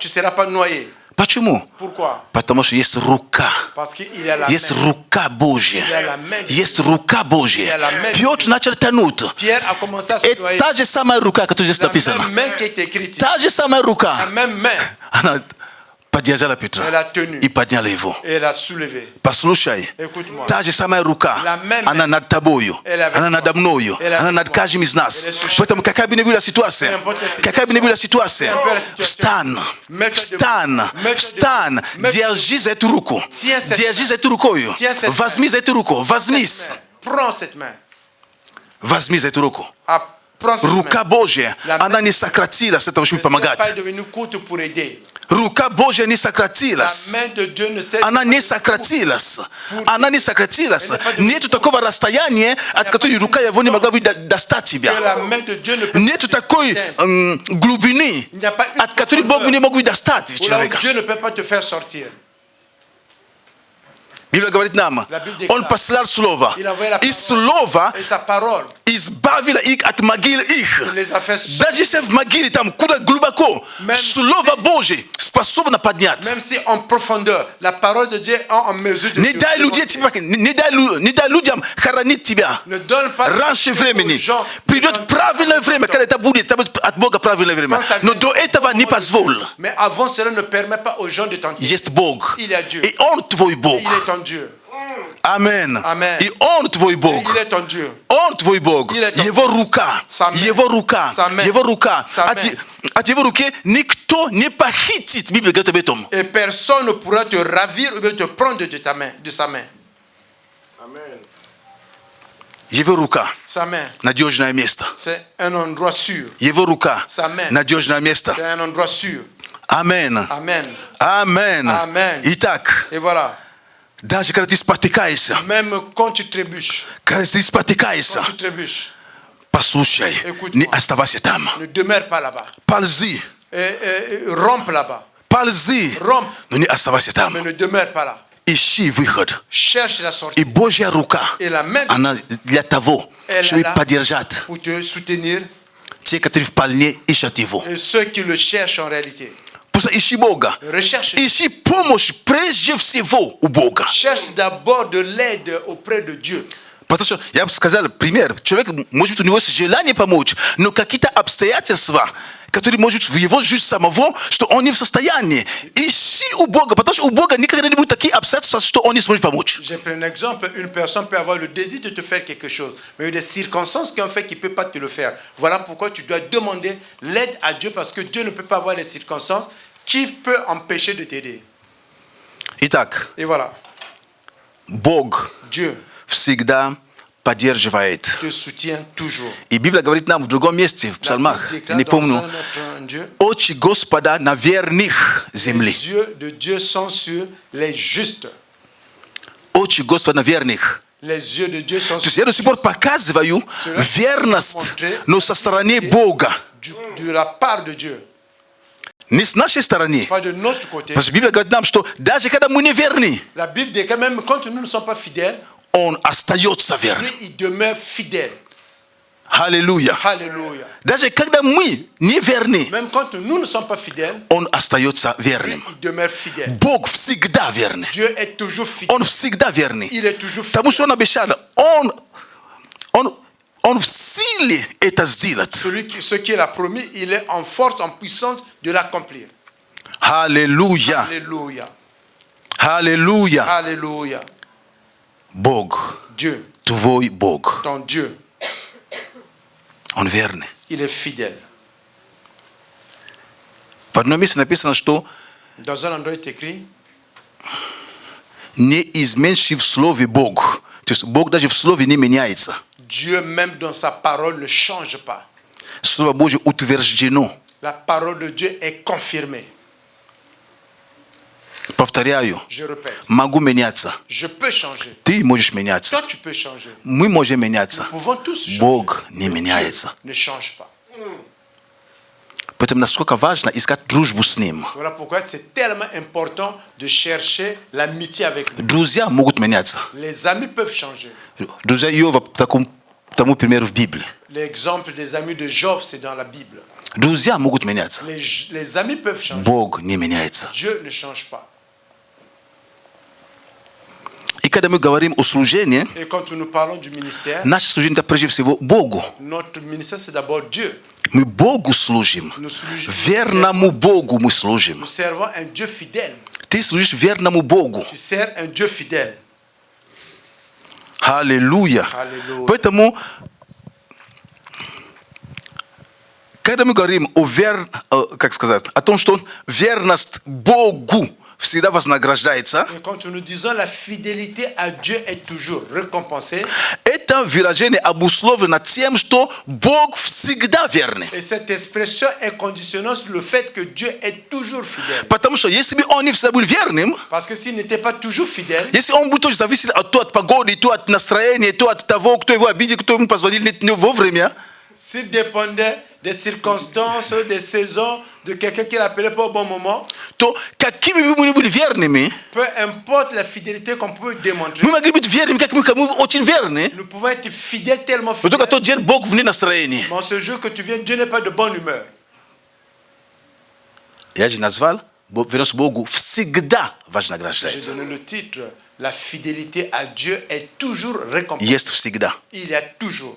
seras pas noyé. Почему? Pourquoi? Потому что есть рука. Parce qu'il y a la Есть main. рука Божья. Il y a la main de Есть рука Божья. Il y a la main de Петр начал тонуть. Pierre a commencé à И se noyer. та же самая рука, которая здесь La написана. même main qui est écrite. Та же самая La рука. même main. Она поддержала Петра Elle a tenu. и подняла его. Et elle a soulevé. Послушай, Écoute-moi. та же самая рука, La même она main. над тобою, Elle est avec она moi. надо мною, Elle est она avec над moi. каждым из нас. Elle est sur Поэтому какая бы ни была ситуация, Peu importe la situation. какая бы ни была ситуация, Peu importe la situation. встань, Mets-toi встань, debout. Mets-toi встань, debout. Mets-toi держи за эту руку, Tiens cette держи main. за эту рукою, Tiens cette возьми main. за эту руку, возьмись, Prends cette main. возьми за эту руку. Ah, prends cette Рука main. Божья, La она main. не сократилась для того, чтобы Ne s'est pas помогать. devenu courte pour aider. Рука Божья не La сократилась. main de Dieu ne s'est Она не сократилась. Она не сократилась. Нету такого расстояния, от которого рука его не могла бы достать тебя. que la main de Dieu ne peut Нету такой глубины, Il n'y a pas une от которой Бог не мог бы достать Ou là où человека. Dieu ne peut pas te faire sortir. Библия говорит нам, La Bible déclare. Он послал Слово. Il a envoyé la И parole. Слово Et sa parole избавило их от могил их. les a fait sortir. Даже если в могиле там куда глубоко, Même Слово Божье способно поднять. Même si en profondeur, la parole de Dieu est en mesure de Не te дай людей levanter. тебе, не дай людям хоронить тебя. Ne donne pas Раньше aux времени. gens Придет правильное время, когда это будет от Бога правильное время. Quand ça Но vient, до этого не позволь. Mais avant cela ne permet pas aux gens de t'entendre. Есть Бог. Il y a Dieu. И Он твой Бог. Il est ton Dieu. Amen. Amen. И Он твой Бог. Il est ton Dieu. Он твой Бог. Il est ton Его рука. Sa main. Его рука. Sa main. Его рука. Sa От main. от Его руки никто не похитит. Библия говорит об этом. Et personne ne pourra te ravir ou bien te prendre de ta main, de sa main. Amen. Его рука. Sa main, Надежное место. c'est un endroit sûr. Его рука. Sa main. Надежное место. C'est un endroit sûr. Амен. Amen. Амен. Amen. Итак, Et voilà. даже когда ты спотыкаешься, Même quand tu trébuches, когда ты спотыкаешься, quand tu trébuches, послушай, Écoute-moi. не оставайся там. ne demeure pas là-bas. Ползи, Et rompe là-bas. ползи, Rompe, но не оставайся там. mais ne demeure pas là. Ищи выход. Cherche la И sortie. Божья рука, Et la main de она для того, Elle чтобы est là. поддержать pour te soutenir те, которые вполне ищут Его. et ceux qui le cherchent en réalité. Просто ищи Бога. Recherche. Ищи помощь прежде всего у Бога. Cherche d'abord de l'aide auprès de Dieu. Потому что, я бы сказал, пример, человек, может быть, у него есть желание помочь, но какие-то обстоятельства, которые, может быть, в его жизнь самого, что он не в состоянии. Ищи у Бога, потому что у Бога никогда не будет такие обстоятельства, что он не сможет помочь. J'ai pris un exemple. Une personne peut avoir le désir de te faire quelque chose, mais il y a des circonstances qui ont fait qu'il ne peut pas te le faire. Voilà pourquoi tu dois demander l'aide à Dieu, parce que Dieu ne peut pas avoir les circonstances qui peut empêcher de t'aider. Итак, Et voilà, Бог Dieu всегда поддерживает. te soutient toujours. И Библия говорит нам в другом месте, в La псалмах, Bible я не déclare помню, dans un Dieu, очи Господа на верных les земли. yeux de Dieu sont sur les justes. Очи Господа на верных. Les yeux de Dieu sont То есть я до сих пор показываю верность, но со стороны Бога. de la part de Dieu, Не с нашей стороны. pas de notre côté. Потому что Библия говорит нам, что даже когда мы не верны, La Bible dit quand même, quand nous ne sommes pas fidèles, Он остается lui, верным. il demeure fidèle. Аллилуйя. Alléluia. Даже когда мы не верны, Même quand nous ne sommes pas fidèles, Он остается lui, верным. il demeure fidèle. Бог всегда верный. Dieu est toujours fidèle. Он всегда верный. Il est toujours Потому fidèle. что Он обещал, Он в силе это сделать. Ce qu'il a promis, il est en force, en puissance de l'accomplir. Аллилуйя. Alléluia. Аллилуйя. Alléluia. Бог, Dieu, твой Бог, ton Dieu, Он верный. il est fidèle. В одном месте написано, что Dans un endroit, il est écrit, не изменчив в слове Бог. То есть Бог даже в слове не меняется. Dieu même dans sa parole ne change pas. Слово Божье утверждено. La parole de Dieu est confirmée. Повторяю. Je répète. Могу меняться. Je peux changer. Ты можешь меняться. Toi, tu peux changer. Мы можем меняться. Nous pouvons tous changer. Бог не меняется. Ne change pas. Поэтому насколько важно искать дружбу с Ним. Voilà pourquoi c'est tellement important de chercher l'amitié avec lui. Друзья могут меняться. Les amis peuvent changer. Друзья Иова тому примеру в Библии. L'exemple des amis de Job, c'est dans la Bible. Друзья могут меняться. Les amis peuvent changer. Бог не меняется. Dieu ne change pas. И когда мы говорим о служении, Et quand nous parlons du ministère, наше служение это прежде всего Богу. notre ministère, c'est d'abord Dieu. Мы Богу служим. Верному Богу мы служим. Nous servons un Dieu fidèle. Ты служишь верному Богу. Tu sers un Dieu fidèle. Аллилуйя. Аллилуйя. Поэтому, когда мы говорим о том, что верность Богу всегда вознаграждается, Et quand nous disons la fidélité à Dieu est toujours récompensée, это выражение обусловлено тем, что Бог всегда верный. et cette expression est conditionnée sur le fait que Dieu est toujours fidèle. Потому что если бы Он не всегда был верным, Parce que s'il n'était pas toujours fidèle, если Он был тоже зависит от погоды, то от настроения, то от того, кто его обидел, кто ему позвонил не вовремя, s'il dépendait des circonstances, des saisons, de quelqu'un qui l'appelait pas au bon moment, то какими бы мы ни были верными, peu importe la fidélité qu'on peut démontrer, мы могли быть верными, как мы очень верны, nous pouvons être fidèles, tellement но только fidèles. тот день Бог вне настроения. Mais en ce jour que tu viens, Dieu n'est pas de bonne humeur. Я же назвал, верность Богу всегда J'ai вознаграждается. donné le titre, la fidélité à Dieu est toujours récompensée. Есть всегда. Il y a toujours.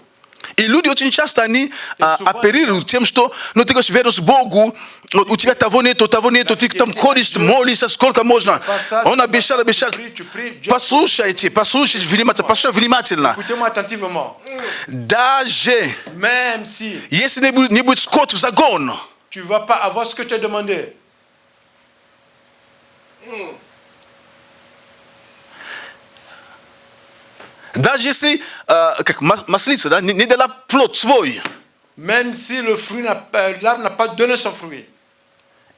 И люди очень часто они оперируют тем, что ну ты говоришь верность Богу, у тебя того нету, ты там ходишь, молишься, сколько можно. Он обещал. Послушайте внимательно. Écoutez-moi attentivement. Даже Même si если не будет скот в загон, tu ne vas pas avoir ce que tu as demandé, даже если как маслица, да, не дала плод свой, même si le fruit l'arbre n'a pas donné son fruit,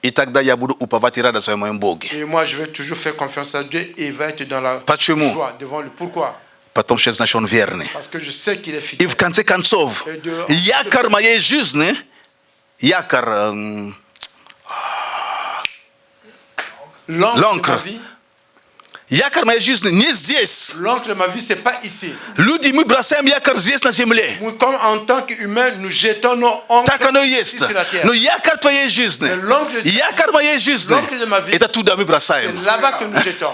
и тогда я буду уповать и радоваться в моем Боге. et moi je vais toujours faire confiance à Dieu et va être dans la Почему? joie devant lui. Pourquoi? Потому что значит он верный. Parce que je sais qu'il est И fidèle. в конце концов, якорь моей жизни, L'encre de ma vie, якорь моей жизни не здесь. l'encre de ma vie, c'est pas ici. Люди, мы бросаем якорь здесь на земле. Nous, comme en tant qu'humains, nous jetons nos encres Так оно и ici есть. sur la terre. Но якорь твоей жизни, якорь моей жизни, l'encre de ma vie, это туда мы c'est бросаем. là-bas que nous jetons.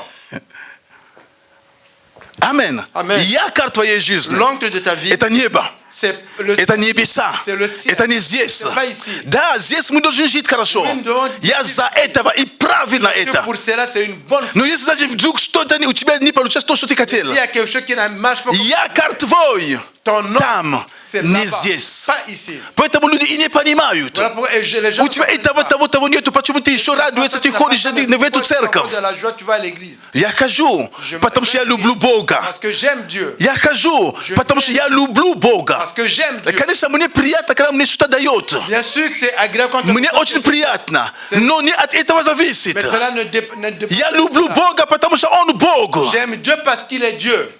Амен. Амен. Якорь твоей жизни, L'encre de ta vie, это небо. c'est le Это небеса. C'est le ciel. Это не здесь. C'est pas ici. Да, здесь мы должны жить хорошо. Мы должны Я жить за этого и правильно Et это. pour cela, c'est une bonne Но chose. если даже вдруг что-то у тебя не получается то, что ты хотел, S'il y a quelque chose qui ne marche pas, якорь твой ton nom, там, c'est не là-bas, здесь. pas ici. Поэтому люди и не понимают. Voilà pourquoi les gens У тебя и того нету, почему ты еще радуешься, ты ходишь в эту церковь. de la joie, tu vas à l'église. Я хожу, потому что я люблю Бога. Parce que j'aime Dieu. Я хожу, потому что я люблю Бога. Parce que j'aime Dieu. Конечно, мне приятно, когда мне что-то дает. Bien sûr que c'est agréable quand on Мне очень приятно, но не от этого зависит. Mais cela ne dépend Я pas de люблю cela. Бога, потому что Он Бог. J'aime Dieu parce qu'il est Dieu.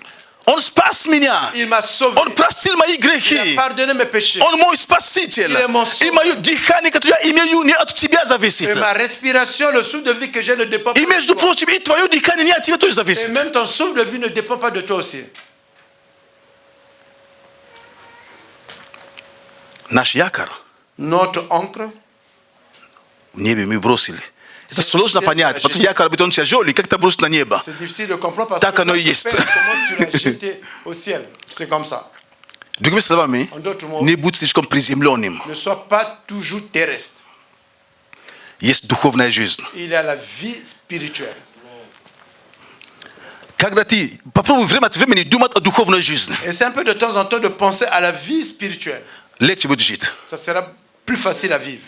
Он спас меня. Il m'a sauvé. Он простил мои Il a грехи. pardonné mes péchés. Он мой спаситель. И мое дыхание, которое я имею, не от тебя Et зависит. ma respiration, le souffle de vie que j'ai ne dépend pas И de между toi. прочим, и твое дыхание не от тебя тоже Et зависит. même ton souffle de vie ne dépend pas de toi aussi. Наш якорь Notre encre, в небе мы бросили. Это сложно понять, потому что якорь, он тяжелый, как это бросить на небо? c'est difficile de comprendre parce Так que оно и quand tu есть. fais, comment tu l'as jeté au ciel. C'est comme ça. Другими словами, En d'autres mots, не будь слишком приземленным. ne sois pas toujours terrestre. Есть духовная жизнь. Il y a la vie spirituelle. Когда ты попробуй время от времени думать о духовной жизни, Et c'est un peu de temps en temps de penser à la vie spirituelle. легче будет жить. Ça sera plus facile à vivre.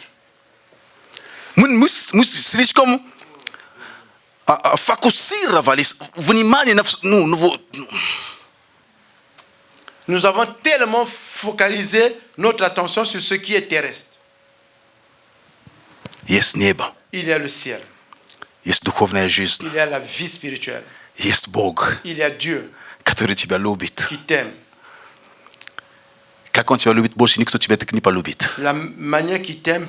Мы слишком фокусировались внимание на... Nous avons tellement focalisé notre attention sur ce qui est terrestre. Есть небо. Il y a le ciel. Jest duchowna жизнь. Il y a la vie spirituelle. Jest Bог, Il y a Dieu который тебя любит. qui t'aime. Как Он тебя любит больше, никто тебя так не полюбит. La manière qu'il t'aime,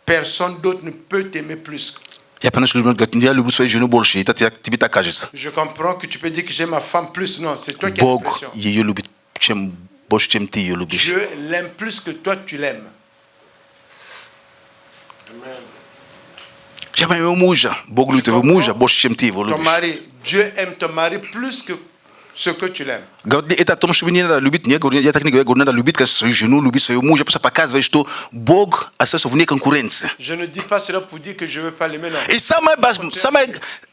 personne d'autre ne peut t'aimer plus. Я понимаю, что я люблю свою жену больше, это тебе так кажется. Je comprends que tu peux dire que j'aime ma femme plus. Non, c'est toi qui as Бог l'impression. ее любит больше, чем ты ее любишь. Dieu l'aime plus que toi tu l'aimes. Я моего мужа, Бог любит его мужа больше, чем ты его Ton любишь. mari, Dieu aime ton mari plus que ce que tu l'aimes. Говорит, это о том, что не надо любить, я так не говорю, надо любить свою жену, любить своего мужа, просто показывает, что Бог остается вне конкуренции. Je ne dis pas cela pour dire que je ne veux pas l'aimer, non. И самое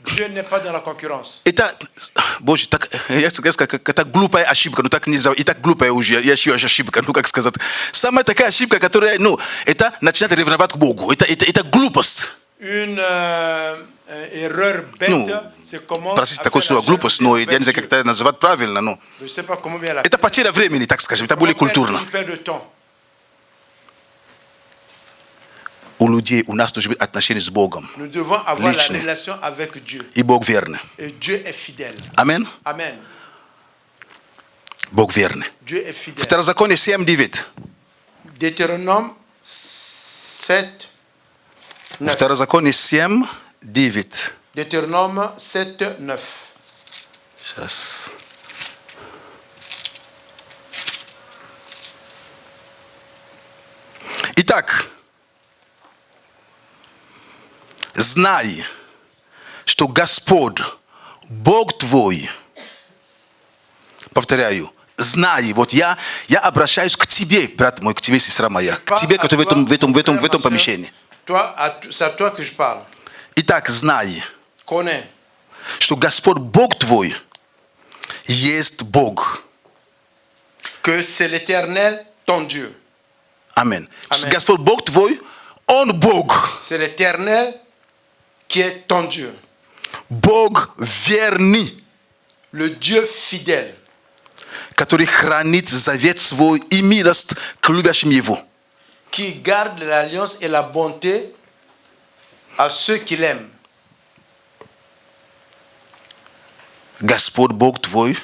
Dieu n'est pas dans la concurrence. это, Боже, так, я скажу, это глупая ошибка, ну так нельзя, и так глупая уже, я еще ошибка, ну как сказать. Самая такая ошибка, которая, ну, это начинает ревновать к Богу, это глупость. Une erreur bête, Ну, c'est comment... простите, такое слово глупость, но я не знаю, как это называть правильно, но Je ne sais pas comment bien la это потеря времени, так скажем, это более культурно. Une perte de temps. У людей, у нас должны быть отношения с Богом, Nous devons avoir Личные. la relation avec Dieu. и Бог верный. Et Dieu est fidèle. Амин? Amen. Бог верный. Dieu est fidèle. Второзаконие 7:9. Deutéronome 7, 9. Второзаконие 7:9. Deutéronome 7, 9. Сейчас. Итак, знай, что Господь, Бог твой, повторяю, знай, вот я обращаюсь к тебе, брат мой, к тебе, сестра моя, к тебе, который в этом помещении. C'est à toi que je parle. Итак, знай, Connais что Господь, Бог твой, есть Бог. que c'est l'Éternel, ton Dieu. Аминь. Аминь. Господь, Бог твой, Он Бог. C'est l'Éternel qui est ton Dieu. Бог верный, Le Dieu fidèle который хранит завет свой и милость к любящим Его. qui garde l'alliance et la bonté à ceux qui l'aiment. Господь, Бог твой,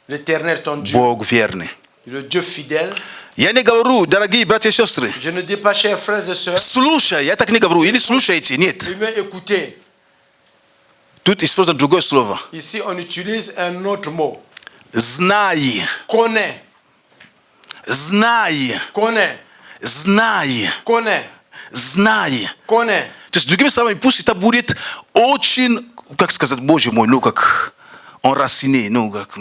L'Éternel, ton Dieu, Бог верный. le Dieu fidèle. Я не говорю, дорогие братья и сестры, Je ne dis pas, chers frères et sœurs, слушай, я так не говорю, или слушайте, нет. mais écoutez. Тут используем другое слово. Ici, on utilise un autre mot. Знай, Connais, знай, connais, знай, connais, знай. connais. То есть, другими словами, пусть это будет очень, как сказать, Боже мой, ну как enraciné, ну как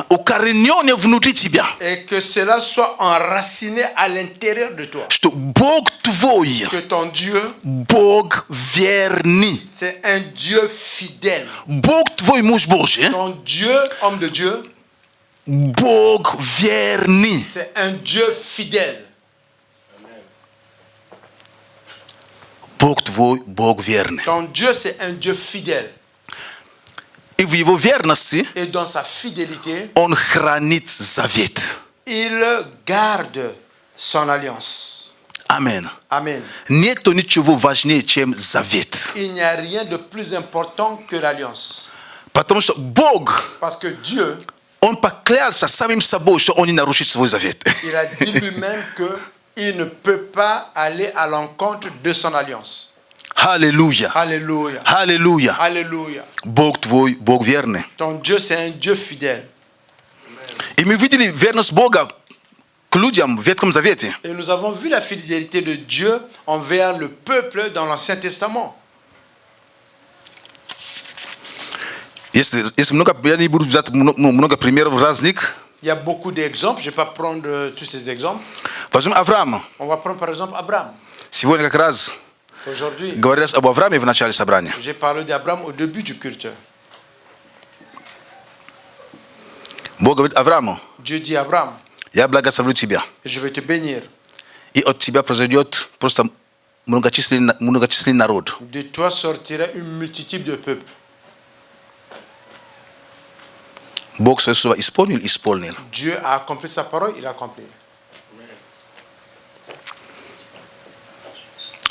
укорененное внутри тебя. Et que cela soit enraciné à l'intérieur de toi. Что Бог твой, Que ton Dieu, Бог верный. c'est un Dieu fidèle. Бог твой муж Божий, Ton Dieu, homme de Dieu, Бог верный. c'est un Dieu fidèle. Бог твой, Бог верный. Ton Dieu, c'est un Dieu fidèle. И в его верности Et dans sa fidélité, он хранит завет. il garde son alliance. Аминь. Amen. Нет ничего важнее, чем завет. Il n'y a rien de plus important que l'alliance. Потому что Бог, Parce que Dieu, он поклялся самим собой, что он не нарушит свой завет. il a dit lui-même qu'il ne peut pas aller à l'encontre de son alliance. Аллилуйя. Alléluia. Аллилуйя. Alléluia. Бог твой, Бог верный. Ton Dieu, c'est un Dieu fidèle. И мы видели верность Бога к людям в Ветхом Завете. Et nous avons vu la fidélité de Dieu envers le peuple dans l'Ancien Testament. Если много, я не буду взять много примеров разных. Il y a beaucoup d'exemples. Je ne vais pas prendre tous ces exemples. Возьмем Авраама. On va prendre par exemple Abraham. Сегодня как раз Aujourd'hui, говорят об Аврааме в начале собрания. j'ai parlé d'Abraham au début du culte. Бог говорит Аврааму, Dieu dit à Abraham, я благословлю тебя. je vais te bénir. И от тебя произойдет просто многочисленный народ. De toi sortira une multitude de peuples. Бог свое слово исполнил. Dieu a accompli sa parole, il a accompli.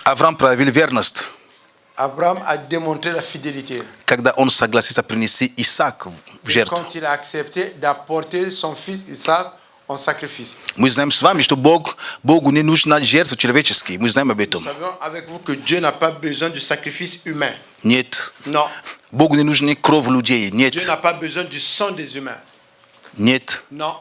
Авраам проявил верность. Abraham a démontré la fidélité. Когда он согласился принести Исаак в Et жертву. quand il a accepté d'apporter son fils Isaac en sacrifice. Мы знаем с вами, что Богу не нужна жертва человеческая. Мы знаем об этом. Nous savons avec vous que Dieu n'a pas besoin du sacrifice humain. Нет. Non. Богу не нужна кровь людей. Нет. Dieu n'a pas besoin du sang des humains. Нет. Non.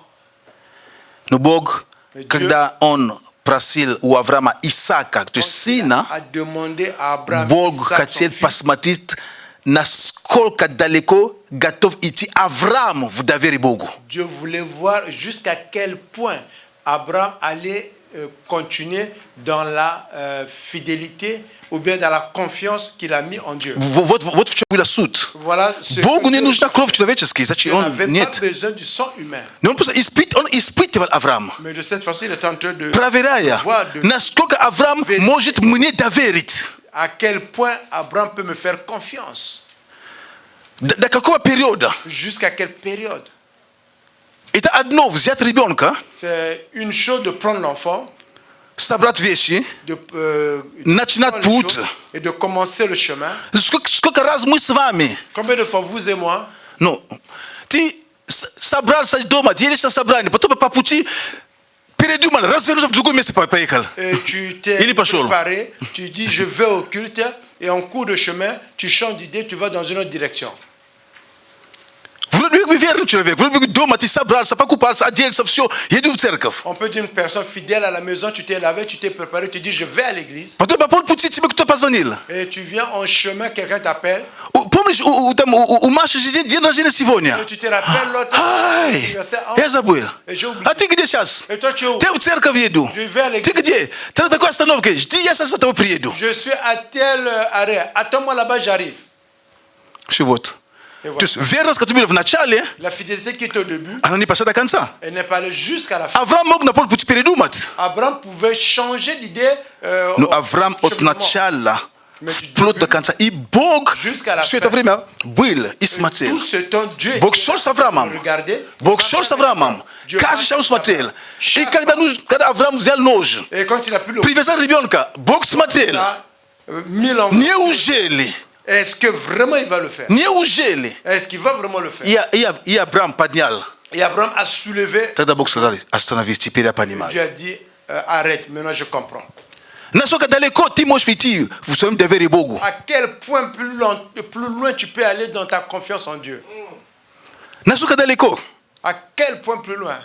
Но Бог, Mais Dieu, когда Он просил у Авраама Исаака, то есть сына, a demandé à Abraham Бог Isaac, son хотел fils. посмотреть, насколько далеко готов идти Авраам в доверии Богу. Dieu voulait voir jusqu'à quel point Abraham allait continuer dans la fidélité ou bien dans la confiance qu'il a mis en Dieu. Вот в чем была суть. Voilà ce Богу que не Dieu- нужна кровь человеческая, значит, Dieu он n'avait pas нет. besoin du sang humain. Но он просто он испытывал Авраама, Mais de cette façon, il est en train de проверяя, voir de- насколько Авраам может мне доверить. à quel point Abraham peut me faire confiance. До какого периода? Jusqu'à quelle période? Это одно, взять ребенка, C'est une chose de prendre l'enfant, собрать вещи, de начинать prendre les путь. choses et de commencer le chemin. Сколько раз мы с вами, Combien de fois vous et moi, ну, ты собрался дома, делишь на собрание, потом по пути передумал, развернулся в другое место, поехал. et tu t'es Il est pas chaud. préparé, tu dis je vais au culte et en cours de chemin, tu changes d'idée, tu vas dans une autre direction. Вроде бы верный человек, вроде бы дома ты собрался, покупался, оделся, все, еду в церковь. On peut dire une personne fidèle à la maison, tu t'es lavé, tu t'es préparé, tu dis je vais à l'église Потом по полпути тебе кто позвонил. et tu viens en chemin, quelqu'un t'appelle Помнишь, у Маши день рождения сегодня? et tu te rappelles l'autre Ай, anniversaire. Ah, я забыл. et j'ai oublié. А ты где сейчас? Et toi tu es où? Ты в церковь еду. Je vais à Ты l'église. где? Ты на такой остановке. Жди, я сейчас за тобой приеду. Je suis à tel arrêt. Attends-moi là-bas, j'arrive. Все вот. Et То voilà. есть верность, которая была в начале, La fidélité qui est au début, она не пошла до конца. elle n'est pas allée jusqu'à la fin. Авраам мог на полпути передумать. Abraham pouvait changer d'idée. Но au Авраам от cheminement. начала Mais du вплоть début до конца. И Бог jusqu'à la все fin. это время был и Et смотрел. tout ce temps, Dieu Бог était шел là с Авраамом. pour regarder. Бог шел с Авраамом. Dieu Каждый шаг он смотрел. И Chaque когда Авраам взял нож, Et quand il a pu le привязал ребенка, Бог смотрел. mis l'enfant, Неужели? est-ce que vraiment il va le faire? Неужели? Est-ce qu'il va vraiment le faire? И Авраам поднял. Et Abraham a soulevé. Тогда Бог сказал, остановись, теперь я понимаю. Dieu a dit arrête, maintenant je comprends. Насколько далеко ты можешь идти в своем доверии Богу? À quel point plus loin tu peux aller dans ta confiance en Dieu? Насколько далеко? À quel point plus loin?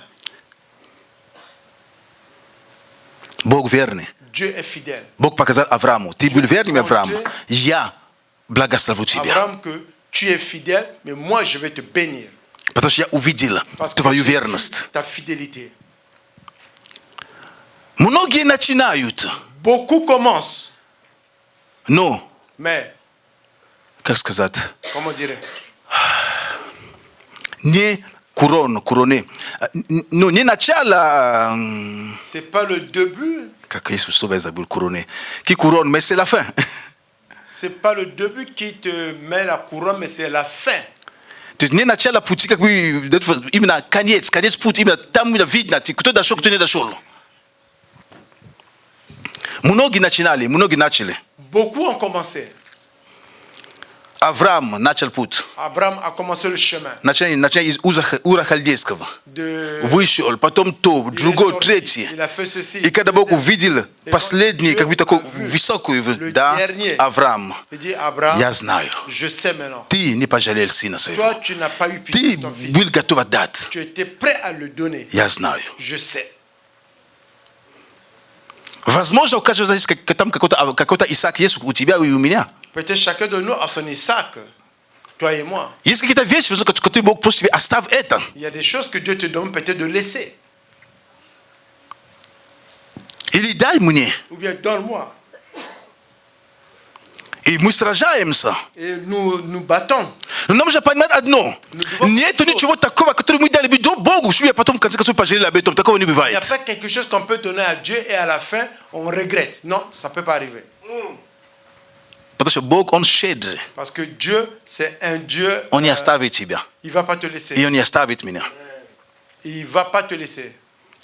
Бог верный. Dieu est fidèle. Бог показал Аврааму. Ты был верным, Авраам. Я благословлю тебя. Abraham, que tu es fidèle, mais moi je vais te bénir. Потому что я увидел Parce que твою j'ai vu верность. ta fidélité. Многие начинают, Beaucoup commencent, но, mais, как сказать, comment dirais не куроны. Но не начало, c'est pas le début, как есть слово, я забыл, куроны. Qui couronne, mais c'est la fin. c'est pas le début qui te met la couronne, mais c'est la fin. То есть не начало пути, как бы, именно конец пути, именно там именно видно, кто дошел, кто не дошел. Многие начали. Beaucoup ont commencé. Авраам начал путь. Abraham a commencé le chemin. Начал из Ура Халдейского. De, Вышел, потом то, il est другой, sorti, третий. il a fait ceci. И когда Бог увидел Et последний, quand как бы Dieu такой a vu высокий, le да, dernier, Авраам, il dit Abraham, я знаю, je sais maintenant. ты не пожалел сына своего. Toi, tu n'as pas eu pitié Ты de ton fils. был готов отдать. Tu étais prêt à le donner. Я знаю. Je sais. Возможно, у каждого есть там какой-то Исаак есть у тебя и у меня. Peut-être chacun de nous a son Isaac, toi et moi. Есть какие-то вещи, которые Бог просто тебе оставь это. Il y a des choses que Dieu te demande peut-être de laisser. Или дай мне. Ou bien donne-moi. И мы сражаемся. Et nous battons. Но нам же понимать одно. Нету ничего такого, которое мы дали бы Богу, чтобы я потом в конце концов пожалели об этом. Такого не Il n'y a бывает. pas quelque chose qu'on peut donner à Dieu et à la fin, on regrette. Non, ça ne peut pas arriver. Потому что Бог, Он щедрый. Parce que Dieu, c'est un Dieu. Он не оставит тебя. Il ne va pas te laisser. И Он не оставит меня. Il ne va pas te laisser.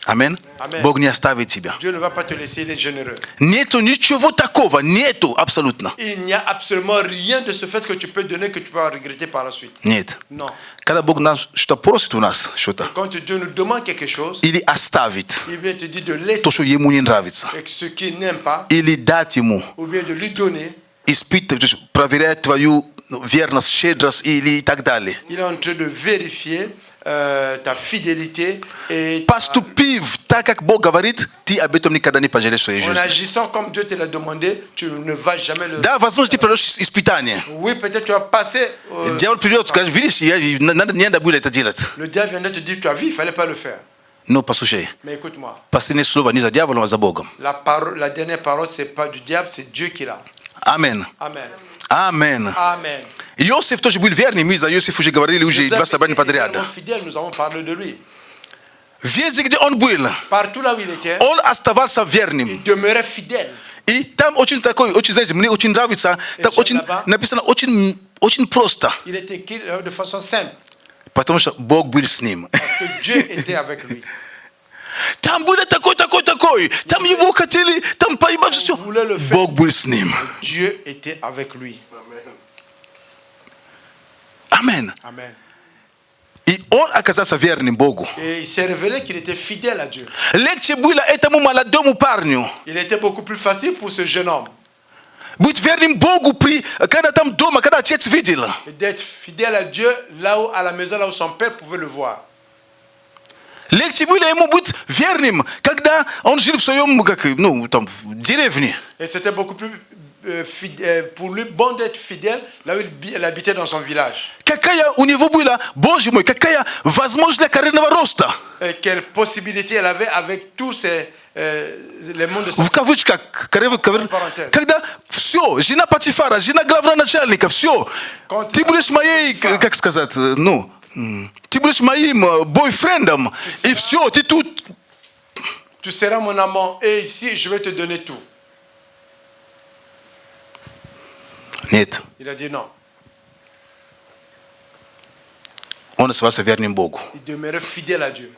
Amen. Amen. Bog nie оставит тебя. Dieu ne va pas te laisser, il est généreux. Нету ничего такого, нету абсолютно. Il n'y a absolument rien de ce fait que tu peux donner que tu vas regretter par la suite. Нет. Non. Когда Бог нас что-то просит у нас, что-то, Quand Dieu nous demande quelque chose, или оставить il vient te dire de laisser то, что ему не нравится, ce qu'il n'aime pas, или дать ему, ou bien de lui donner. испытывать, то есть проверять твою верность, щедрость или так далее. Il est en train de vérifier ta fidélité et Поступив так, как Бог говорит, ты об этом никогда не пожалеешь в своей en жизни. agissant comme Dieu te l'a demandé, tu ne vas jamais le... Да, возможно, ты пройдешь испытание. Oui, peut-être tu vas passer... Дьявол придет, скажет, видишь, не надо было это делать. Le diable viendrait te dire, tu as vu, il ne fallait pas le faire. Но послушай, Mais écoute-moi, последнее слово не за дьяволом, а за Богом. la dernière parole, ce n'est pas du diable, c'est Dieu qui l'a. Амен. Amen. Амен. Amen. Иосиф тоже был верный, мы за Иосифа уже говорили уже два собрания подряд. Fidèle, nous avons parlé de lui. Везде, где он был, Partout là où il était, он оставался верным. il demeurait fidèle. И там очень такой, очень, знаете, мне очень нравится, там очень написано очень просто, Il était écrit de façon simple, потому что Бог был с ним. parce que Dieu était avec lui. Там было такой, там его хотели, там поймать все. Бог был с ним. Dieu était avec lui. Амен. Amen. И он оказался верным Богу. Et il s'est révélé qu'il était fidèle à Dieu. Легче было этому молодому парню Il était beaucoup plus facile pour ce jeune homme быть верным Богу, когда там дома, когда отец видел. d'être fidèle à Dieu là où, à la maison, là où son père pouvait le voir. Легче было ему быть верным, когда он жил в своем, там, в деревне. Et c'était beaucoup plus pour lui bon d'être fidèle là où il habitait dans son village. Какая у него была, Боже мой, какая возможность карьерного роста. Et quelle possibilité elle avait avec tous ces les mondes de В кавычках, когда все, жена Патифара, жена главного начальника, все. Ты будешь моей, как сказать, ты будешь моим бойфрендом, и все, ты тут. Tu seras mon amant et ici je vais te donner tout. Нет, Il a dit non. он оставался верным Богу. Il demeurait fidèle à Dieu.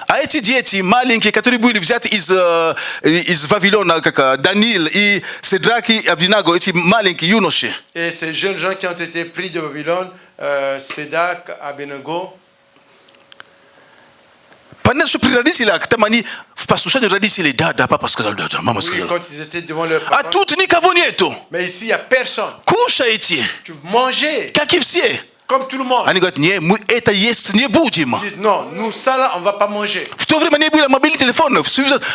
А эти дети маленькие, которые были взяты из Вавилона, как Даниил и Седрак и Абдинаго, эти маленькие юноши. Et ces jeunes gens qui ont été pris de Babylone, Sédac, Abednego, Понятно, что при родителях, там они в послушании родителей, да, папа сказал, да, мама oui, сказала. quand ils étaient devant leur А papa. тут никого нету. Mais ici, il n'y a personne. Кушайте, Tu mangeais как и все. comme tout le monde. Они говорят, не, мы это есть не будем. Ils disent non, nous ça là, on ne va pas manger. В то время не было мобильных телефонов.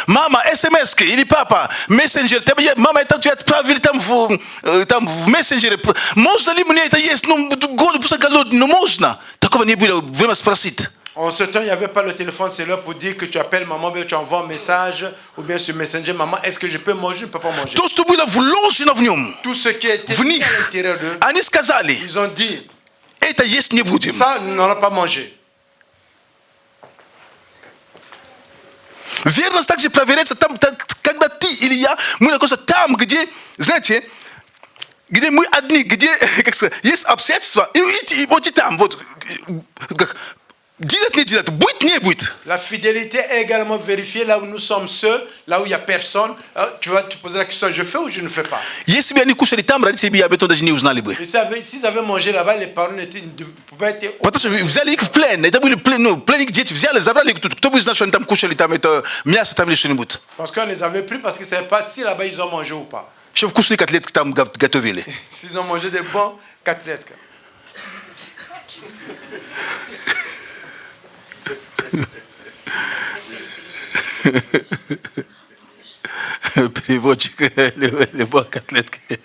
Мама, смс или папа, мессенджер. Мама, это тебе отправили там в мессенджере. Можно ли мне это есть? Просто голодный, но можно. Такого не было, время спросить. En ce temps, il n'y avait pas le téléphone cellulaire pour dire que tu appelles maman, bien tu envoies un message, ou bien sur Messenger, maman, est-ce que je peux manger, je ne peux pas manger. То, что было вложено в нем, Tout ce qui était в них, à l'intérieur d'eux, они сказали, ils ont dit, это есть не будем. ça, nous n'allons pas manger. Верность также проверяется там, когда ты или я, мы находимся там, где, знаете, где мы одни, где, как сказать, есть обстоятельства, и вот и там, вот, как, делать, не делать, быть, не быть. La fidélité est également vérifiée là où nous sommes seuls, là où il n'y a personne. Tu vas te poser la question, je fais ou je ne fais pas. Если бы они кушали там, родители бы об этом даже не узнали бы. S'ils avaient mangé là-bas, les parents ne pouvaient être... Потому что взяли их в плен, это были пленник дети, взяли, забрали их тут. Кто бы знал, что они там кушали, там это мясо там или что-нибудь. Parce qu'on les avait pris parce qu'ils ne savaient pas si là-bas ils ont mangé ou pas. Что вкусные котлетки там готовили. S'ils ont mangé des bons côtelettes. Переводчик, любой котлетки.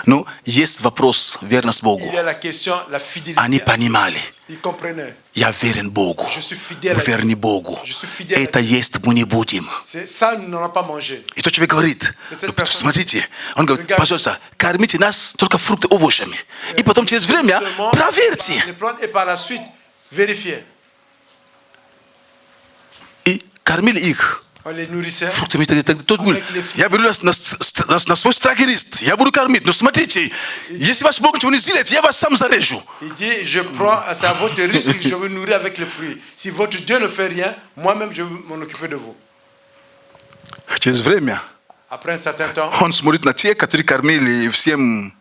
Ну, есть вопрос, верность Богу. Il y a la question, la fidélité. Они понимали, Ils comprenaient. я верен Богу, Je suis fidèle à Dieu. верни Богу. Je suis fidèle à Это Dieu. есть мы не будем. C'est ça, nous n'allons pas manger. И тот человек говорит, смотрите, он говорит, пожалуйста, кормите нас только фрукты, овощами. И потом через время проверьте. Et par la suite, vérifiez. И кормили их On les nourrissait. Fructe mi tot bul. Ya biru na swoi stragerist. Ya biru karmit, no smatici. Yesi vas bogu chuni zilet, ya vas samza reju. Il dit, je prends, c'est à votre risque que je veux nourrir avec les fruits. Si votre Dieu ne fait rien, moi-même je vais m'en occuper de vous. Ce vrai mea. Après un certain temps, On smurit na tie katri karmili всем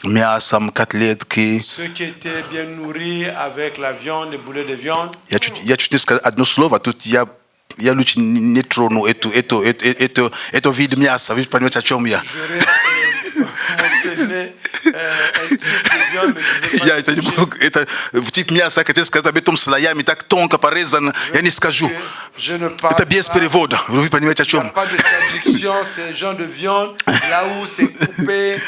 мясом, котлетки. ceux qui étaient bien nourris avec la viande, les boulets de viande, Я чуть не сказал одно слово, тут я лучше не трону эту вид мяса. Вы понимаете, о чем я? j'aurais mentionné un type de viande, mais je Я ne это не vais pas могу. Это тип мяса, который сказал об этом слоями, так тонко порезан, я не скажу. je ne parle Это без pas, перевода. Вы понимаете, о il n'y a чем? pas de traduction, c'est genre de viande, là où c'est coupé.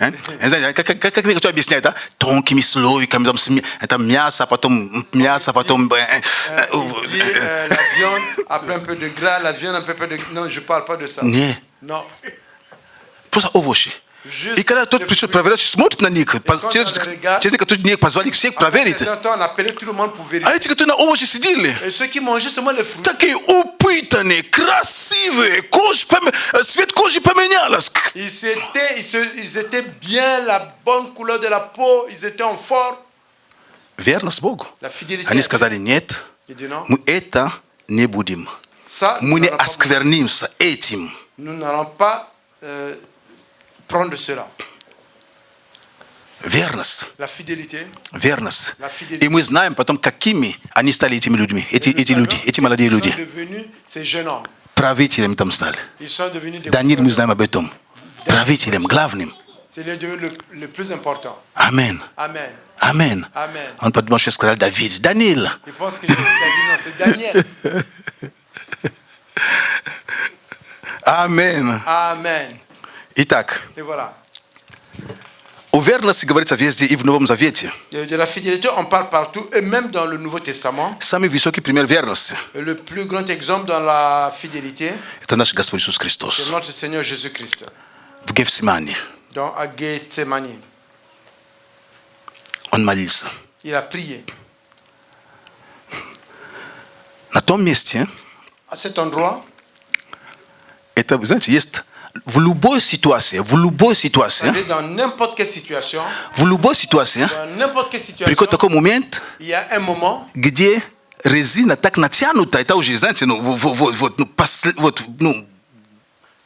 Я не знаю, как кто объясняет, да? Тонкими слойками, там, это мясо, потом мясо, потом... Il dit la viande, après un peu de gras, la viande, un peu de... Non, je ne parle pas de ça. Не, Non. просто овощи. И когда тот пришел проверять, смотрит на них, через некоторые дни позвали всех проверить. On appelait tout le monde pour А vérifier. эти, которые на овощи сидели, Et ceux qui mangeaient seulement les fruits, такие упитанные, красивые, цвет кожи поменялась. ils étaient bien, la bonne couleur de la peau, ils étaient en forme. Верность Богу. La fidélité. Они сказали, нет, Il dit non. мы это не будем. Ça, Мы не осквернимся этим. nous n'allons pas prendre de cela. Верность. La fidélité. Верность. La fidélité. И мы знаем потом, какими они стали этими людьми, эти люди, эти молодые Ils люди. sont devenus ces jeunes hommes. Правителями там стали. Ils sont devenus des Даниил, мы знаем об этом. Правителем, главным. C'est le plus important. Амин. Amen. Амин. Amen. Он подумал, что я сказал Давид. Даниил. Je pense que c'est Daniel. Амин. Amen. Итак, Et voilà. о верности говорится везде и в Новом Завете. De la fidélité, on parle partout, et même dans le Nouveau Testament. Самый высокий пример верности Le plus grand exemple dans la fidélité, – это наш Господь Иисус c'est Христос. notre Seigneur Jésus-Christ. В Гефсимане Dans à Gethsémani, Он молился. il a prié. На том месте, À cet endroit, это, вы знаете, есть в любой ситуации, c'est-à-dire dans n'importe quelle situation, dans n'importe quelle situation, приходит такой момент, il y a un moment где резина так натянута, это уже, знаете,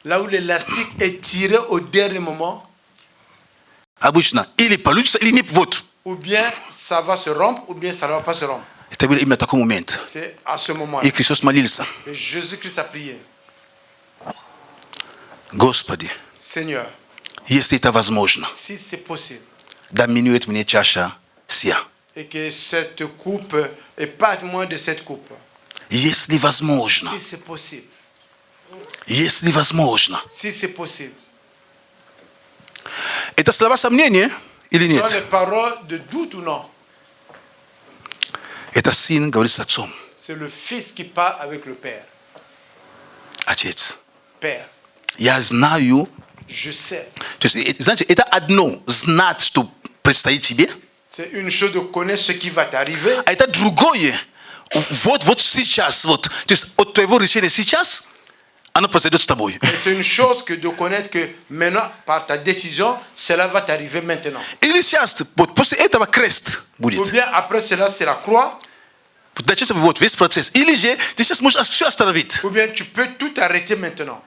là où l'élastique est tiré au dernier moment, обычно или получится, или нет, вот. ou bien ça va se rompre, ou bien ça ne va pas se rompre. Это был именно такой момент. C'est à ce moment. И Христос молился. Et Jésus-Christ a prié. Господи, Seigneur, если это возможно, si c'est possible, доминует мне чаша сия. et que cette coupe, et pas moins de cette coupe, Если возможно, si c'est possible, если возможно. si c'est possible. Это слова сомнения или Ce sont les нет? paroles de doute ou non? Это сын говорит с отцом. C'est le fils qui parle avec le père. Отец, Père, я знаю, je sais. то есть, знаете, это одно знать, что предстоит тебе, C'est une chose de connaître ce qui va t'arriver. а это другое. Вот сейчас, вот. То есть от твоего решения сейчас, оно произойдет с тобой. Et c'est une chose que de connaître que maintenant, par ta décision, cela va t'arriver maintenant. Или сейчас, вот после этого крест Ou будет. bien après cela, c'est la croix. Начнется вот весь процесс. Или же ты сейчас можешь все остановить. Ou bien tu peux tout arrêter maintenant.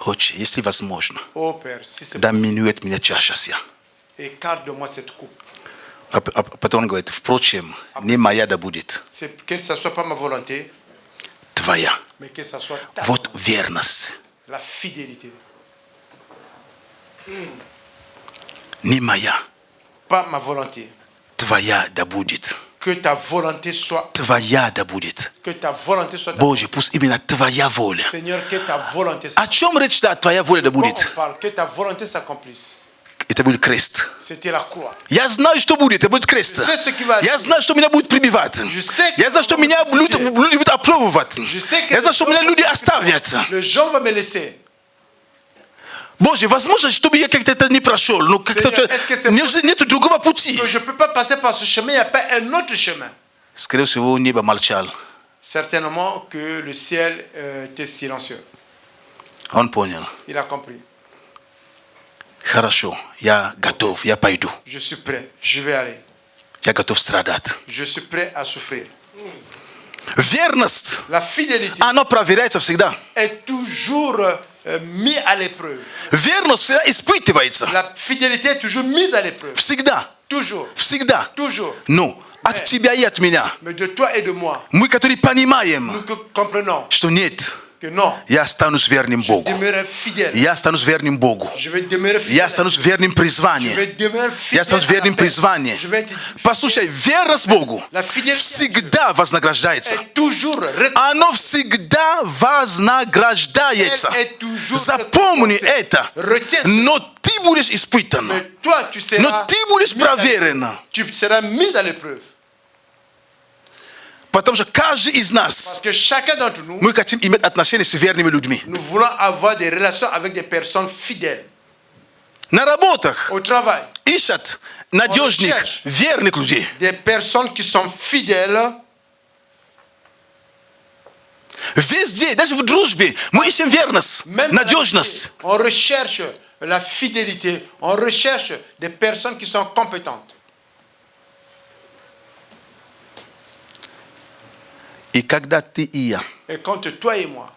Отче, если возможно, Oh Père, si c'est possible, доминует меня чаша сия. écarte de moi cette coupe. А потом он говорит, впрочем, не моя да будет, C'est que ça ne soit pas ma volonté, твоя. mais que ça soit ta Вот volonté. верность. La fidélité. Не моя, Pas ma volonté. твоя да будет. Que ta volonté soit. Твоя да будет. Que ta volonté soit. Боже, пусть именно твоя воля. Seigneur, que ta volonté О чем речь, да, твоя воля да Quand будет? on parle, que ta volonté s'accomplisse. Это будет крест. C'était la croix. Я знаю, что будет, это будет крест. Я знаю, что меня будут прибивать. Я знаю, что меня люди будут оплевывать. Я знаю, что меня люди оставят. Les gens vont me laisser. Боже, возможно, чтобы я как-то это не прошел. Ну, как-то нет другого пути. Que je ne peux pas passer par ce chemin, il n'y a pas un autre chemin. Скорее всего, небо молчал. Certainement que le ciel était silencieux. Он понял. Il a compris. Хорошо, я готов, я пойду. Je suis prêt, je vais aller. Я готов страдать. Je suis prêt à souffrir. Верность, La fidélité она проверяется всегда. est toujours mise à l'épreuve. Верность всегда испытывается. La fidélité est toujours mise à l'épreuve. Всегда. Toujours. Всегда. Toujours. Ну, от тебя и от меня. Mais de toi et de moi, Мы, которые понимаем, nous comprenons что нет, que non, я останусь верным je Богу. demeurerai fidèle. Я останусь верным Богу. Je vais demeurer fidèle. Я останусь верным Je vais призванию. demeurer Я fidèle. останусь à la верным paix. призванию. Je vais être Послушай, верность Богу La fidélité всегда вознаграждается. est toujours Оно всегда вознаграждается. est toujours Запомни récompensée. это. Retiens ça. Но ты будешь испытан. Mais toi, tu seras, Но ты будешь mis à проверен. l'épreuve. Tu seras mis à l'épreuve. Потому что каждый из Parce нас, que chacun d'entre nous, мы хотим иметь отношения с верными людьми. nous voulons avoir des relations avec des personnes fidèles. На работах Au travail, ищут надежных, recherche. верных людей. des personnes qui sont fidèles. Везде, даже в дружбе, мы ищем верность, Même dans la надежность. vie, on recherche la fidélité, on recherche des personnes qui sont compétentes. И когда ты и я, Et quand toi et moi,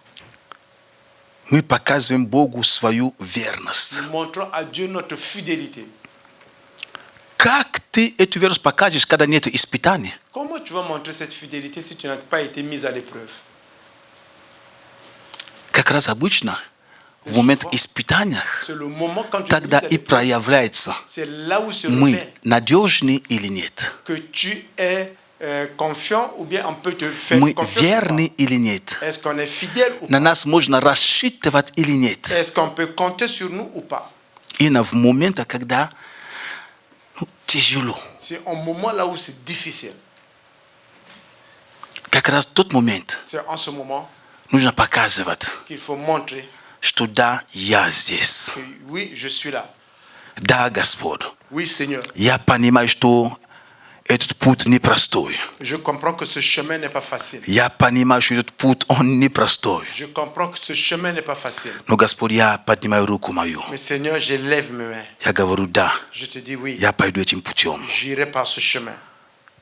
мы показываем Богу свою верность. nous montrons à Dieu notre fidélité, Как ты эту верность покажешь, когда нет испытаний? comment tu vas montrer cette fidélité si tu n'as pas été mis à l'épreuve? Как раз обычно в момент испытаний C'est le moment quand tu es mis тогда à и l'épreuve. проявляется, C'est là où se мы revêt надежны или нет. que tu es confiant ou bien on peut te faire Мы confiance. ou верны или нет. pas. Est-ce qu'on est fidèle ou На pas? нас можно рассчитывать или нет. Est-ce qu'on peut compter sur nous ou pas? Именно в момент, когда тяжело. C'est un moment là où c'est difficile. Как раз тот момент C'est en ce moment нужно показывать, qu'il faut montrer что да, я здесь. que oui, je suis là. Да, Господь. Oui, Seigneur. Я понимаю, что этот путь непростой. Je comprends que ce chemin n'est pas facile. Я понимаю, что этот путь, он непростой. Je comprends que ce chemin n'est pas facile. Но, Господь, я поднимаю руку мою. Mais Seigneur, je lève mes mains. Я говорю, да, Je te dis oui, я пойду этим путем. j'irai par ce chemin.